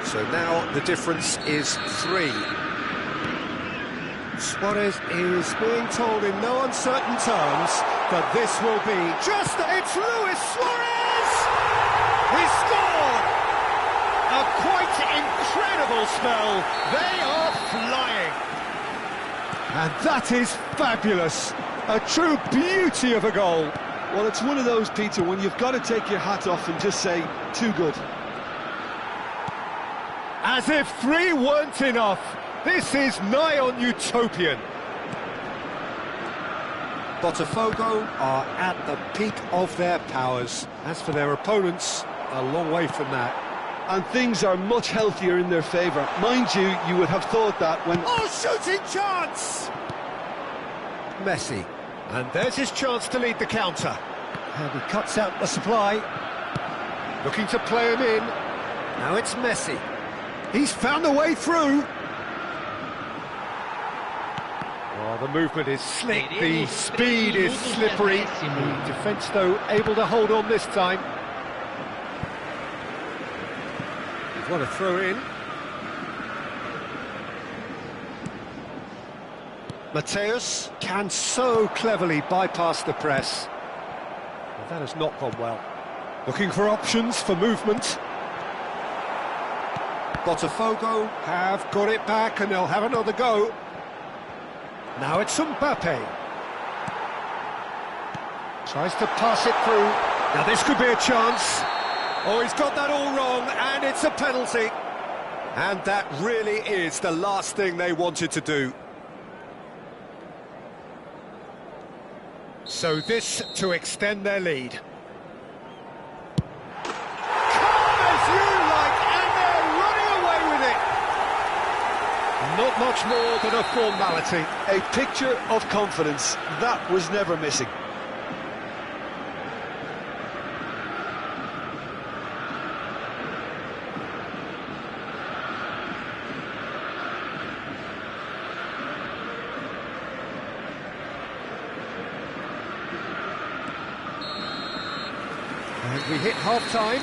So now the difference is 3. Suarez is being told in no uncertain terms that this will be it's Luis Suarez! He scored! A quite incredible spell. They are flying. And that is fabulous. A true beauty of a goal. Well, it's one of those, Peter, when you've got to take your hat off and just say, too good. As if 3 weren't enough. This is nigh on utopian. Botafogo are at the peak of their powers. As for their opponents, a long way from that. And things are much healthier in their favour. Mind you, you would have thought that when... Oh, shooting chance! Messi. And there's his chance to lead the counter. And he cuts out the supply. Looking to play him in. Now it's Messi. He's found a way through. Oh, the movement is slick, the speed is slippery. The defence, though, able to hold on this time. He's got to throw in. Mateus can so cleverly bypass the press. But that has not gone well. Looking for options for movement. Botafogo have got it back and they'll have another go. Now it's Mbappe. Tries to pass it through. Now this could be a chance. Oh, he's got that all wrong, and it's a penalty. And that really is the last thing they wanted to do. So this to extend their lead. Calm as you like, and they're running away with it. Not much more than a formality. A picture of confidence. That was never missing. And we hit half-time.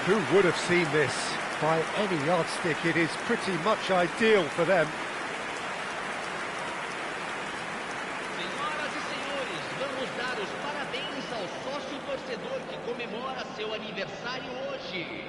Who would have seen this? By any yardstick, it is pretty much ideal for them. Senhoras e senhores, vamos dar os parabéns ao sócio torcedor que comemora seu aniversário hoje.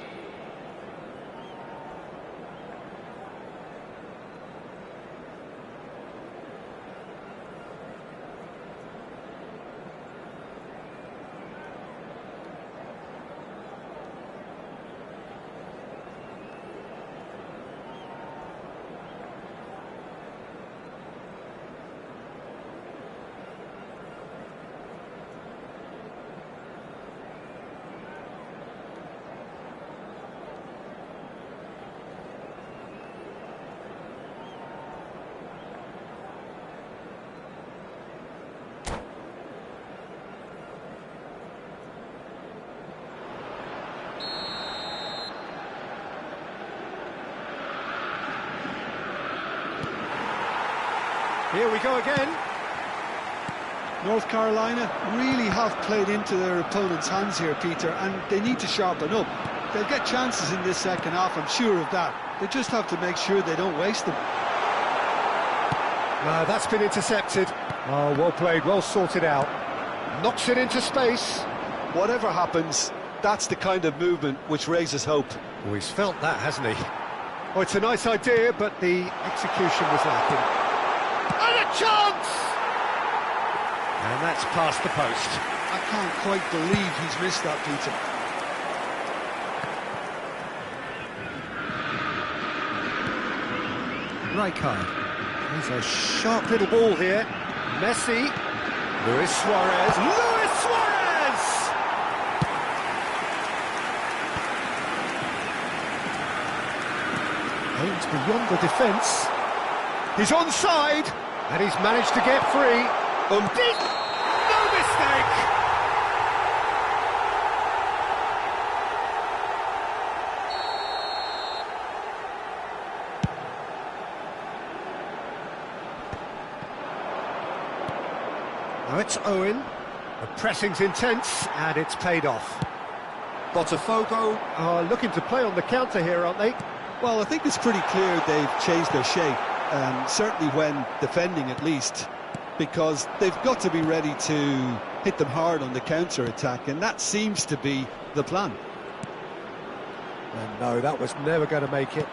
Here we go again. North Carolina really have played into their opponent's hands here, Peter, and they need to sharpen up. They'll get chances in this second half, I'm sure of that. They just have to make sure they don't waste them. That's been intercepted. Oh, well played, well sorted out. Knocks it into space. Whatever happens, that's the kind of movement which raises hope. Oh, he's felt that, hasn't he? Oh, it's a nice idea, but the execution was lacking. And a chance! And that's past the post. I can't quite believe he's missed that, Peter. Rijkaard. He's a sharp little ball here. Messi. Luis Suarez. Luis Suarez! Aims beyond the defence. He's onside, and he's managed to get free. No mistake! Now it's Owen. The pressing's intense, and it's paid off. Botafogo are looking to play on the counter here, aren't they? Well, I think it's pretty clear they've changed their shape, certainly when defending at least, because they've got to be ready to hit them hard on the counter-attack, and that seems to be the plan. And no, that was never going to make it.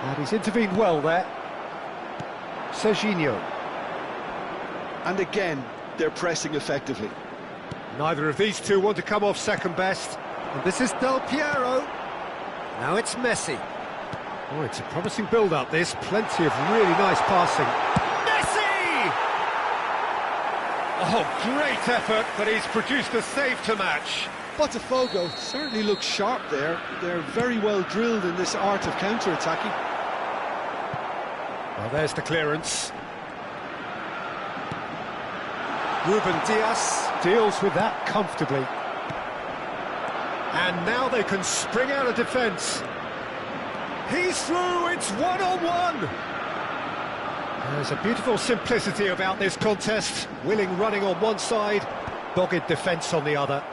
And he's intervened well there. Serginho. And again, they're pressing effectively. Neither of these two want to come off second best. And this is Del Piero. Now it's Messi. Oh, it's a promising build-up, this. Plenty of really nice passing. Messi! Oh, great effort, but he's produced a save to match. Botafogo certainly looks sharp there. They're very well drilled in this art of counter-attacking. Well, there's the clearance. Ruben Dias deals with that comfortably. And now they can spring out of defence. He's through, it's one-on-one. There's a beautiful simplicity about this contest. Willing running on one side, dogged defence on the other.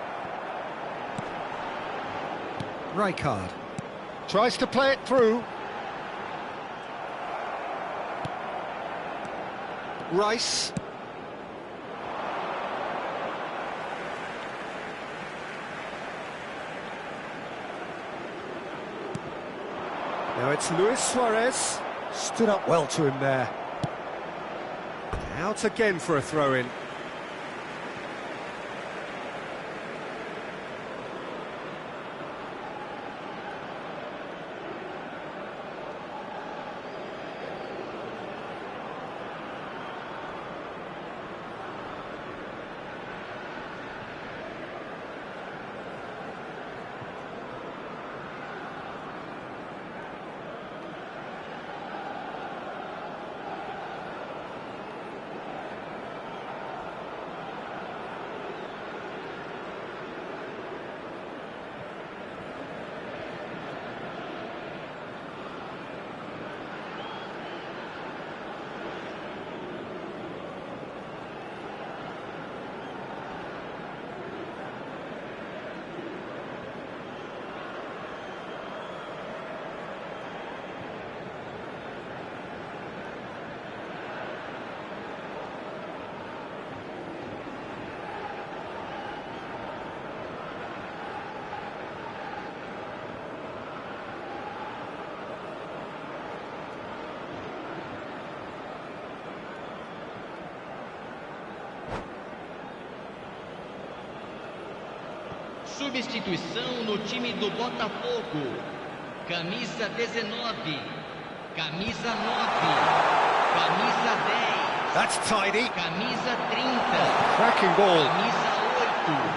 Rijkaard tries to play it through. Rice. Now it's Luis Suarez. Stood up well to him there. Out again for a throw-in. Substituição no time do Botafogo. Camisa 19. Camisa 9. Camisa 10. That's tidy. Camisa 30. Cracking ball. Camisa 8.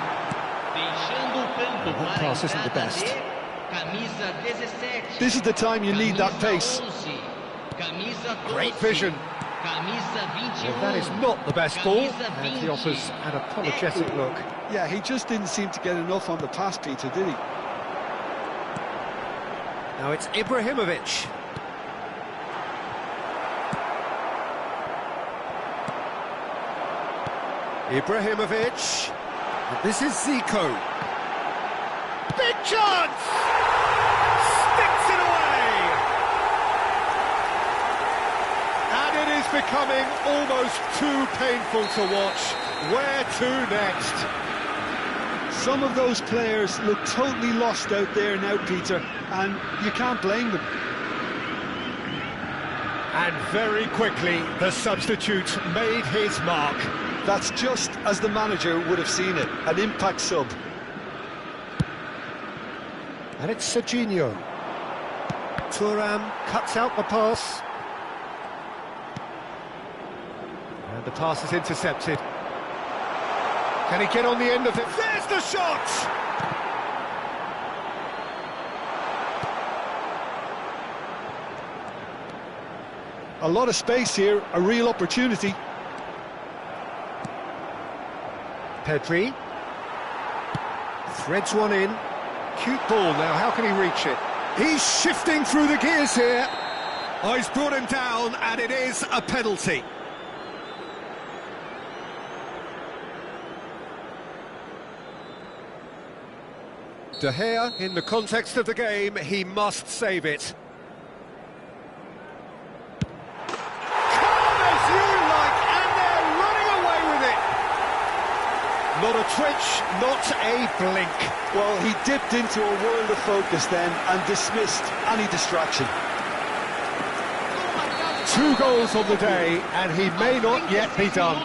Deixando o campo That para pass a isn't the entrada best. de Camisa 17. This is the time you need that pace. Camisa 11. Camisa 12. Great vision. Camisa 21. Well, that is not the best ball, Camisa and he 20. offers an apologetic look. Yeah, he just didn't seem to get enough on the pass, Peter, did he? Now it's Ibrahimovic. Ibrahimovic. And this is Zico. Big chance! Sticks it away! And it is becoming almost too painful to watch. Where to next? Some of those players look totally lost out there now, Peter, and you can't blame them. And very quickly, the substitute made his mark. That's just as the manager would have seen it, an impact sub. And it's Serginho. Thuram cuts out the pass. And the pass is intercepted. Can he get on the end of it? There's the shot! A lot of space here, a real opportunity. Pedri threads one in. Cute ball now, how can he reach it? He's shifting through the gears here. Oh, he's brought him down, and it is a penalty. De Gea, in the context of the game, he must save it. Calm as you like, and they're running away with it. Not a twitch, not a blink. Well, he dipped into a world of focus then and dismissed any distraction. 2 goals on the day, and he may not yet be done.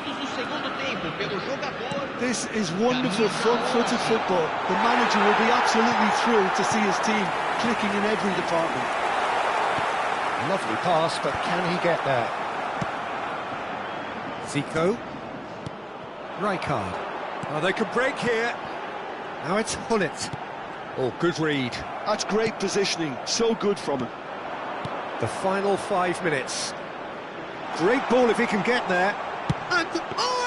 This is wonderful front-footed football. The manager will be absolutely thrilled to see his team clicking in every department. Lovely pass, but can he get there? Zico. Rijkaard. Oh, they could break here. Now it's Hullet. Oh, good read. That's great positioning, so good from him. The final 5 minutes. Great ball if he can get there. And Owen!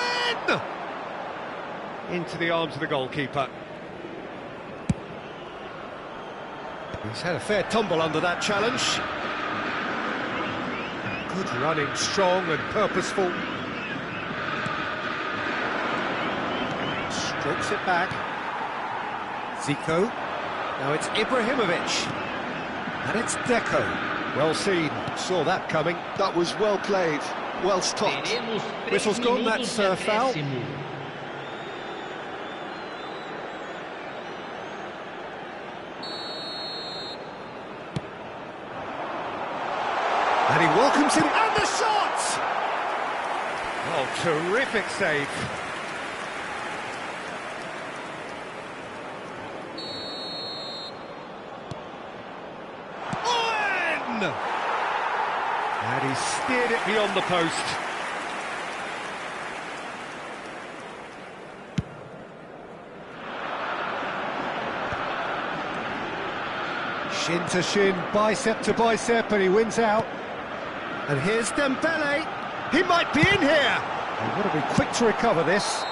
Into the arms of the goalkeeper. He's had a fair tumble under that challenge. Good running, strong and purposeful. Strokes it back. Zico. Now it's Ibrahimovic. And it's Deco. Well seen, saw that coming. That was well played, well stopped. Whistle's gone, that's foul. And he welcomes him, and the shot! Oh, terrific save. Owen! And he steered it beyond the post. Shin to shin, bicep to bicep, and he wins out. And here's Dembele. He might be in here. They've got to be quick to recover this.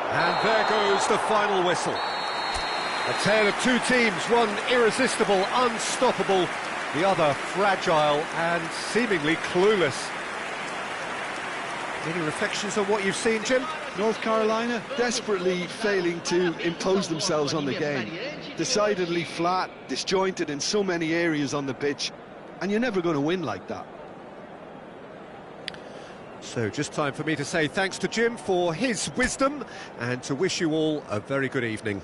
And there goes the final whistle. A tale of 2 teams, one irresistible, unstoppable, the other fragile and seemingly clueless. Any reflections on what you've seen, Jim? North Carolina desperately failing to impose themselves on the game. Decidedly flat, disjointed in so many areas on the pitch, and you're never going to win like that. So just time for me to say thanks to Jim for his wisdom and to wish you all a very good evening.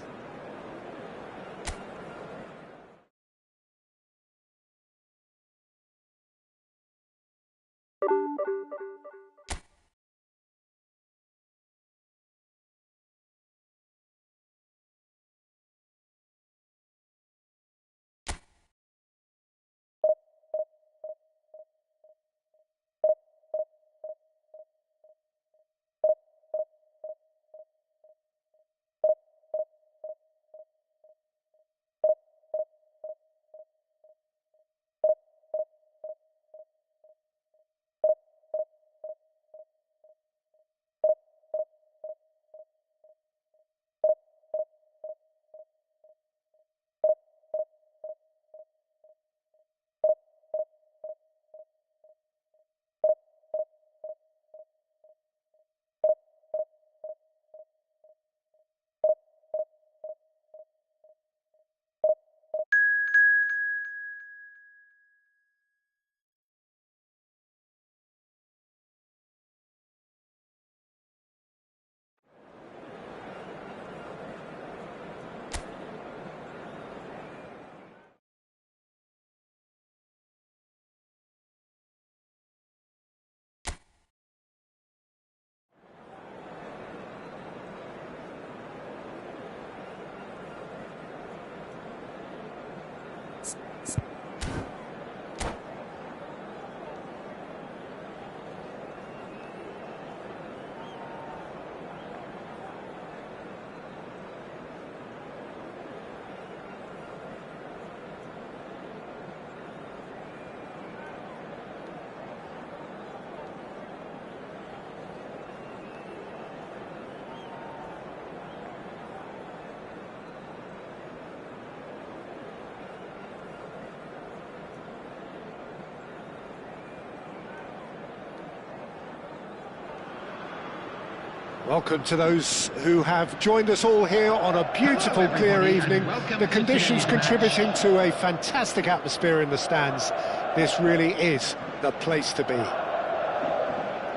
Welcome to those who have joined us all here on a beautiful, clear evening. The conditions contributing to a fantastic atmosphere in the stands. This really is the place to be.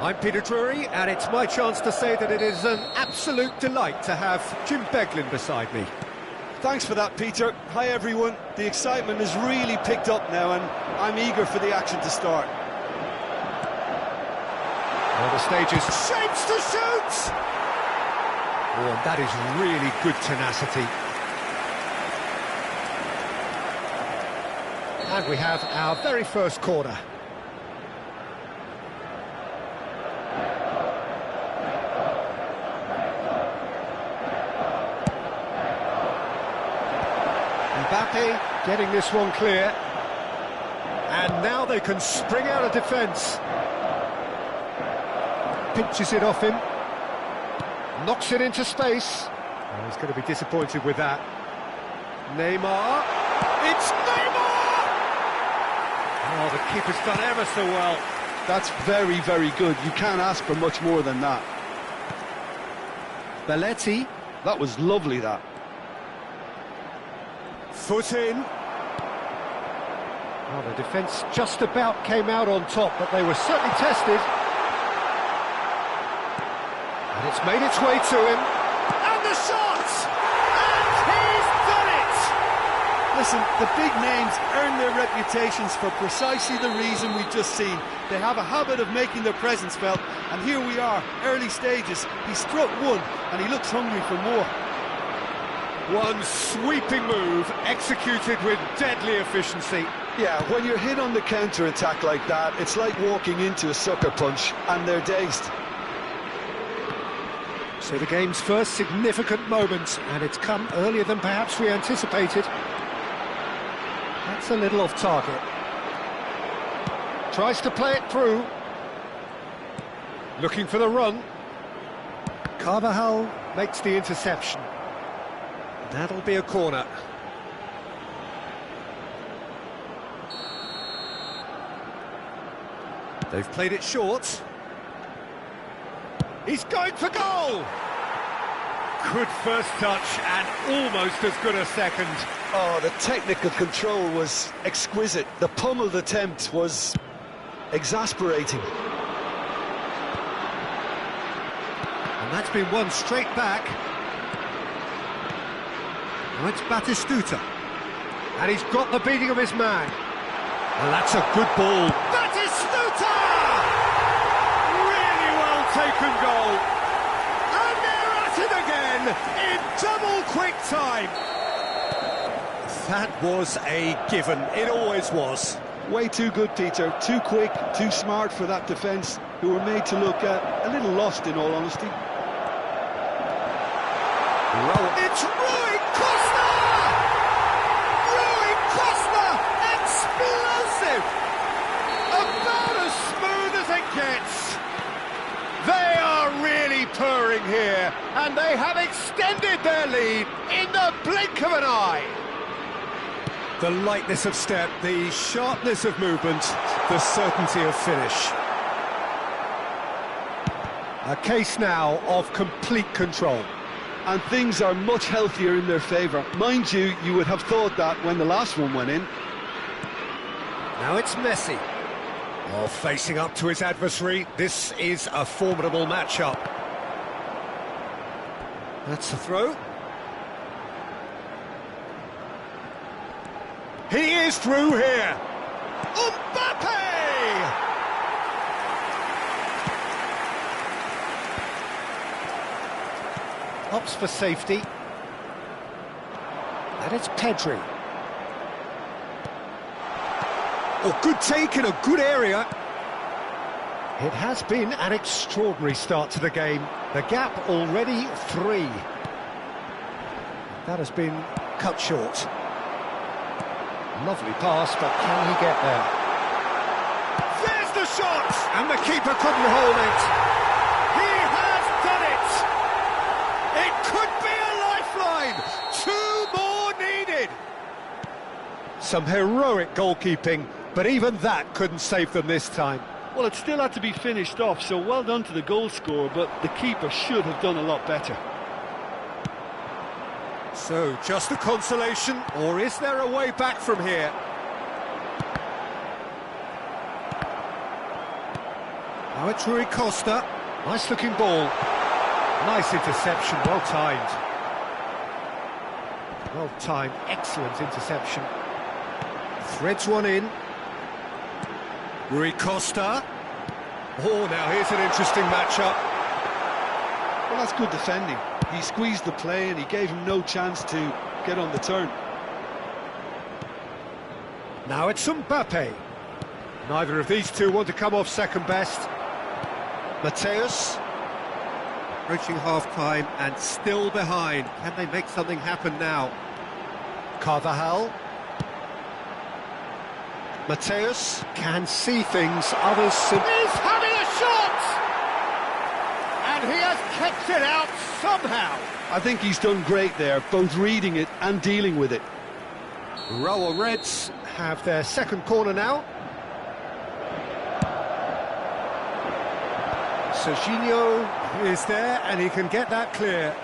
I'm Peter Drury, and it's my chance to say that it is an absolute delight to have Jim Beglin beside me. Thanks for that, Peter. Hi, everyone. The excitement has really picked up now, and I'm eager for the action to start. Well, the stage is shapes to shoot! Oh, and that is really good tenacity. And we have our very first corner. Mbappe getting this one clear. And now they can spring out of defence. Pinches it off him, knocks it into space. Oh, he's going to be disappointed with that. Neymar, it's Neymar! Oh, the keeper's done ever so well. That's very, very good. You can't ask for much more than that. Belletti. That was lovely, that. Foot in. Oh, the defence just about came out on top, but they were certainly tested. And it's made its way to him. And the shot! And he's done it! Listen, the big names earn their reputations for precisely the reason we've just seen. They have a habit of making their presence felt, and here we are, early stages. He struck one, and he looks hungry for more. One sweeping move, executed with deadly efficiency. Yeah, when you're hit on the counter-attack like that, it's like walking into a sucker punch, and they're dazed. So the game's first significant moment, and it's come earlier than perhaps we anticipated. That's a little off target. Tries to play it through. Looking for the run. Carvajal makes the interception. That'll be a corner. They've played it short. He's going for goal! Good first touch and almost as good a second. Oh, the technical control was exquisite. The pummeled attempt was exasperating. And that's been won straight back. Now it's Batistuta. And he's got the beating of his man. And that's a good ball. Batistuta! Really well taken goal. And they're at it again in double quick time. That was a given. It always was. Way too good, Peter. Too quick, too smart for that defence, who were made to look a little lost, in all honesty. It's Rui Costa! Rui Costa! Explosive! About as smooth as it gets. They are really purring here, and they have extended their lead in the blink of an eye. The lightness of step, the sharpness of movement, the certainty of finish. A case now of complete control. And things are much healthier in their favour. Mind you, you would have thought that when the last one went in. Now it's Messi. Oh, facing up to his adversary, this is a formidable matchup. That's the throw. He is through here. Mbappe! Opts for safety. And it's Pedri. Oh, good take in a good area. It has been an extraordinary start to the game. The gap already 3. That has been cut short. Lovely pass, but can he get there? There's the shot! And the keeper couldn't hold it. He has done it! It could be a lifeline! 2 more needed! Some heroic goalkeeping, but even that couldn't save them this time. Well, it still had to be finished off, so well done to the goal scorer, but the keeper should have done a lot better. So, just a consolation, or is there a way back from here? Now it's Rui Costa. Nice looking ball. Nice interception, well timed. Well timed, excellent interception. Threads one in. Rui Costa. Oh, now here's an interesting matchup. Well, that's good defending. He squeezed the play and he gave him no chance to get on the turn. Now it's Mbappe. Neither of these two want to come off second best. Mateus. Approaching half-time and still behind. Can they make something happen now? Carvajal. Mateus can see things, others simply... He's having a shot! And he has kept it out somehow. I think he's done great there, both reading it and dealing with it. Raul Reds have their second corner now. Serginho is there and he can get that clear.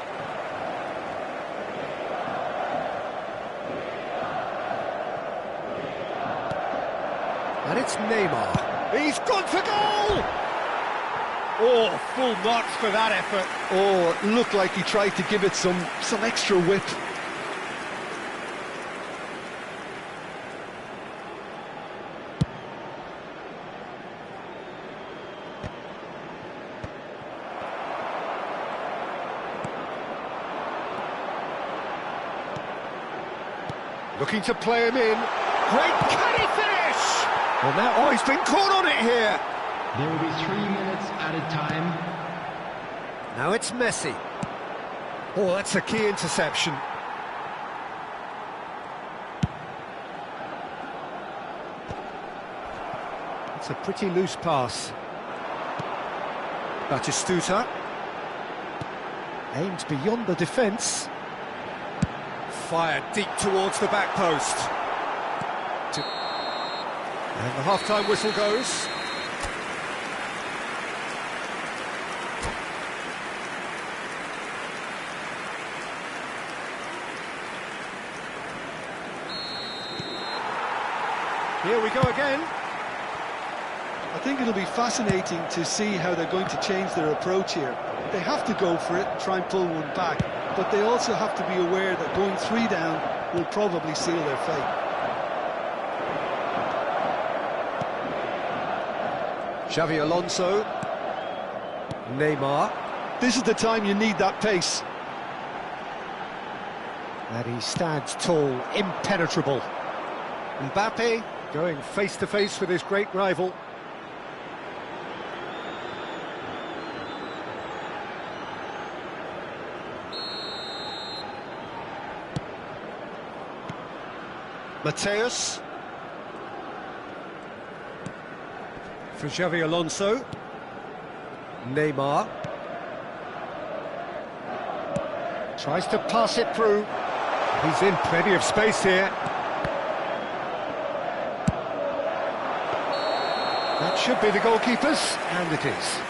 And it's Neymar. He's gone for goal! Oh, full marks for that effort. Oh, it looked like he tried to give it some extra whip. Looking to play him in. Great, can he finish? Well, now, oh, he's been caught on it here. There will be 3 minutes added time. Now it's Messi. Oh, that's a key interception. It's a pretty loose pass. Batistuta. Aimed beyond the defence. Fired deep towards the back post. And the half-time whistle goes. Here we go again. I think it'll be fascinating to see how they're going to change their approach here. They have to go for it, try and pull one back, but they also have to be aware that going 3 down will probably seal their fate. Xavi Alonso. Neymar. This is the time you need that pace. And he stands tall, impenetrable. Mbappe going face-to-face with his great rival. Mateus. For Xavi Alonso. Neymar. Tries to pass it through. He's in plenty of space here. That should be the goalkeepers, and it is.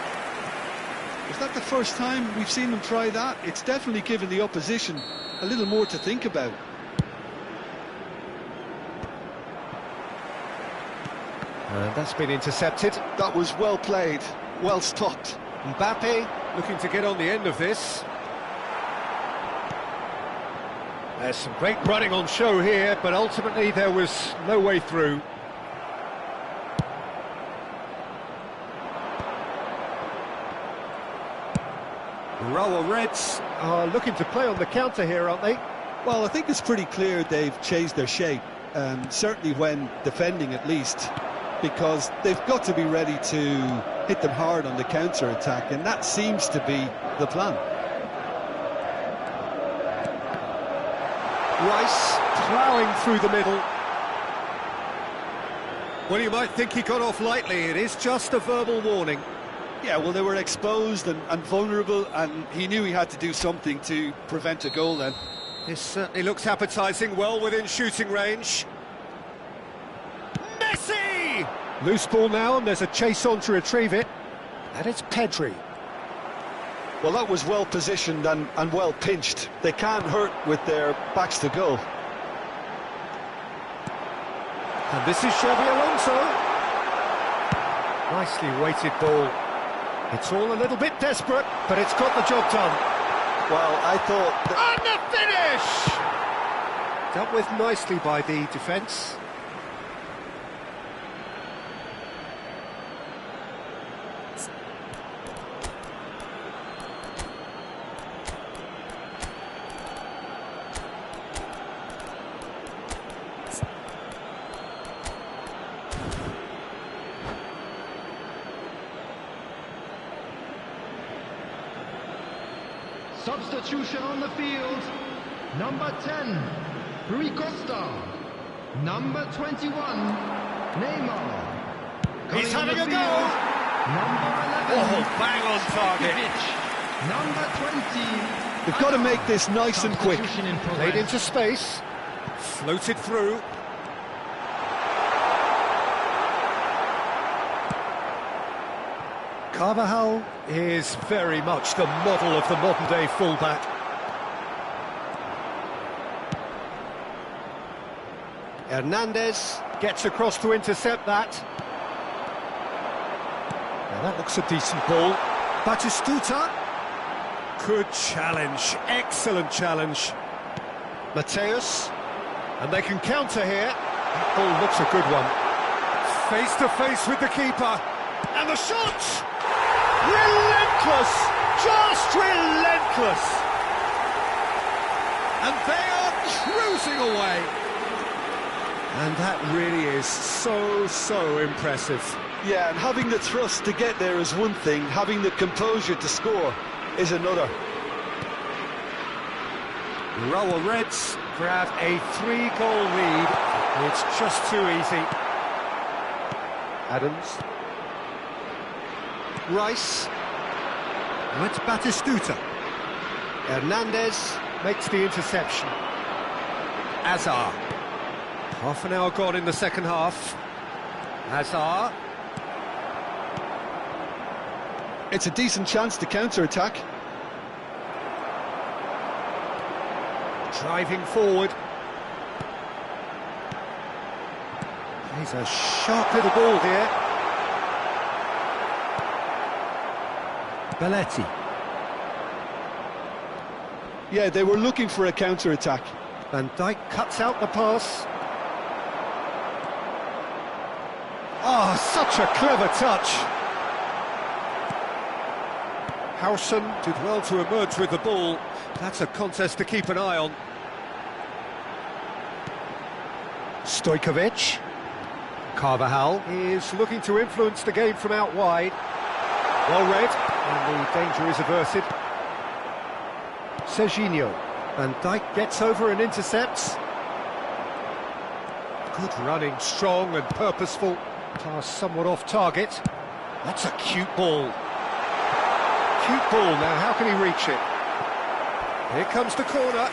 Is that the first time we've seen them try that? It's definitely given the opposition a little more to think about. And that's been intercepted. That was well played, well stopped. Mbappe looking to get on the end of this. There's some great running on show here, but ultimately there was no way through. Raul Reds are looking to play on the counter here, aren't they? Well, I think it's pretty clear they've changed their shape, certainly when defending at least, because they've got to be ready to hit them hard on the counter-attack, and that seems to be the plan. Rice ploughing through the middle. Well, you might think he got off lightly. It is just a verbal warning. Yeah, well, they were exposed and vulnerable, and he knew he had to do something to prevent a goal then. This certainly looks appetising, well within shooting range. Messi! Loose ball now, and there's a chase on to retrieve it. And it's Pedri. Well, that was well positioned and well pinched. They can't hurt with their backs to goal. And this is Xabi Alonso. Nicely weighted ball. It's all a little bit desperate, but it's got the job done. Well, I thought... And the finish! Dealt with nicely by the defence. Substitution on the field. Number 10, Rui Costa. Number 21, Neymar. He's having a field, go! Number 11, Oh, bang on target. Number 20. They've got to make this nice and quick. Substitution in progress. Played into space. Floated through. Carvajal is very much the model of the modern-day fullback. Hernandez gets across to intercept that. Now that looks a decent ball. Batistuta. Good challenge, excellent challenge. Mateus, and they can counter here. That ball looks a good one. Face to face with the keeper, and the shot! Relentless, just relentless. And they are cruising away. And that really is so impressive. Yeah, and having the thrust to get there is one thing, having the composure to score is another. Raul Reds grab a 3-goal lead. It's just too easy. Adams. Rice. And it's Batistuta. Hernandez makes the interception. Azar. Half an hour gone in the second half. Azar. It's a decent chance to counter-attack. Driving forward. He's a sharp little ball here. Belletti. Yeah, they were looking for a counter-attack. Van Dijk cuts out the pass. Oh, such a clever touch. Howson did well to emerge with the ball. That's a contest to keep an eye on. Stojkovic. Carvajal is looking to influence the game from out wide. Well read, and the danger is averted. Serginho. Van Dijk gets over and intercepts. Good running, strong and purposeful. Pass somewhat off target. That's a cute ball. Cute ball, now how can he reach it? Here comes the corner.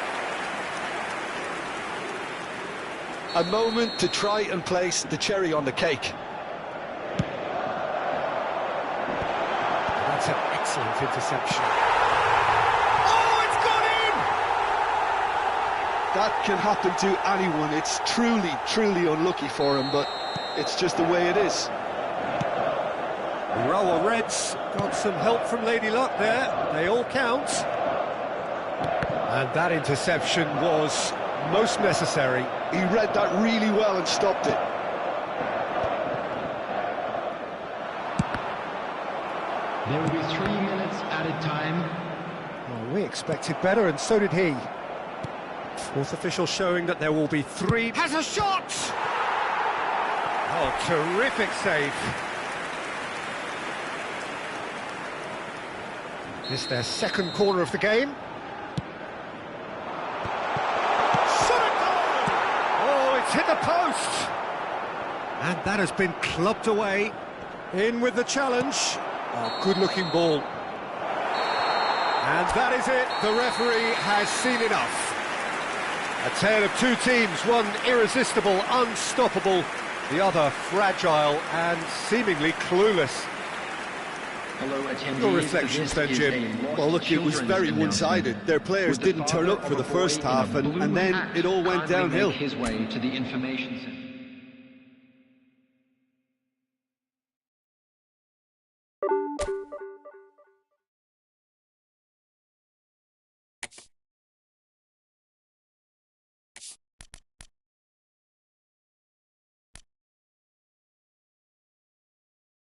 A moment to try and place the cherry on the cake. That's an excellent interception. Oh, it's gone in! That can happen to anyone. It's truly unlucky for him, but it's just the way it is. Raul Reds got some help from Lady Luck there. They all count. And that interception was most necessary. He read that really well and stopped it. There will be 3 minutes added time. Well, we expected better, and so did he. Fourth official showing that there will be 3... Has a shot! Oh, terrific save. This is their second corner of the game. Oh, it's hit the post! And that has been clubbed away. In with the challenge. Oh, good-looking ball. And that is it. The referee has seen enough. A tale of two teams, one irresistible, unstoppable, The other fragile and seemingly clueless. Your reflections then, Jim? Well, look, it was very one-sided. Their players didn't turn up for the first half, and then it all went downhill. His way to the information center.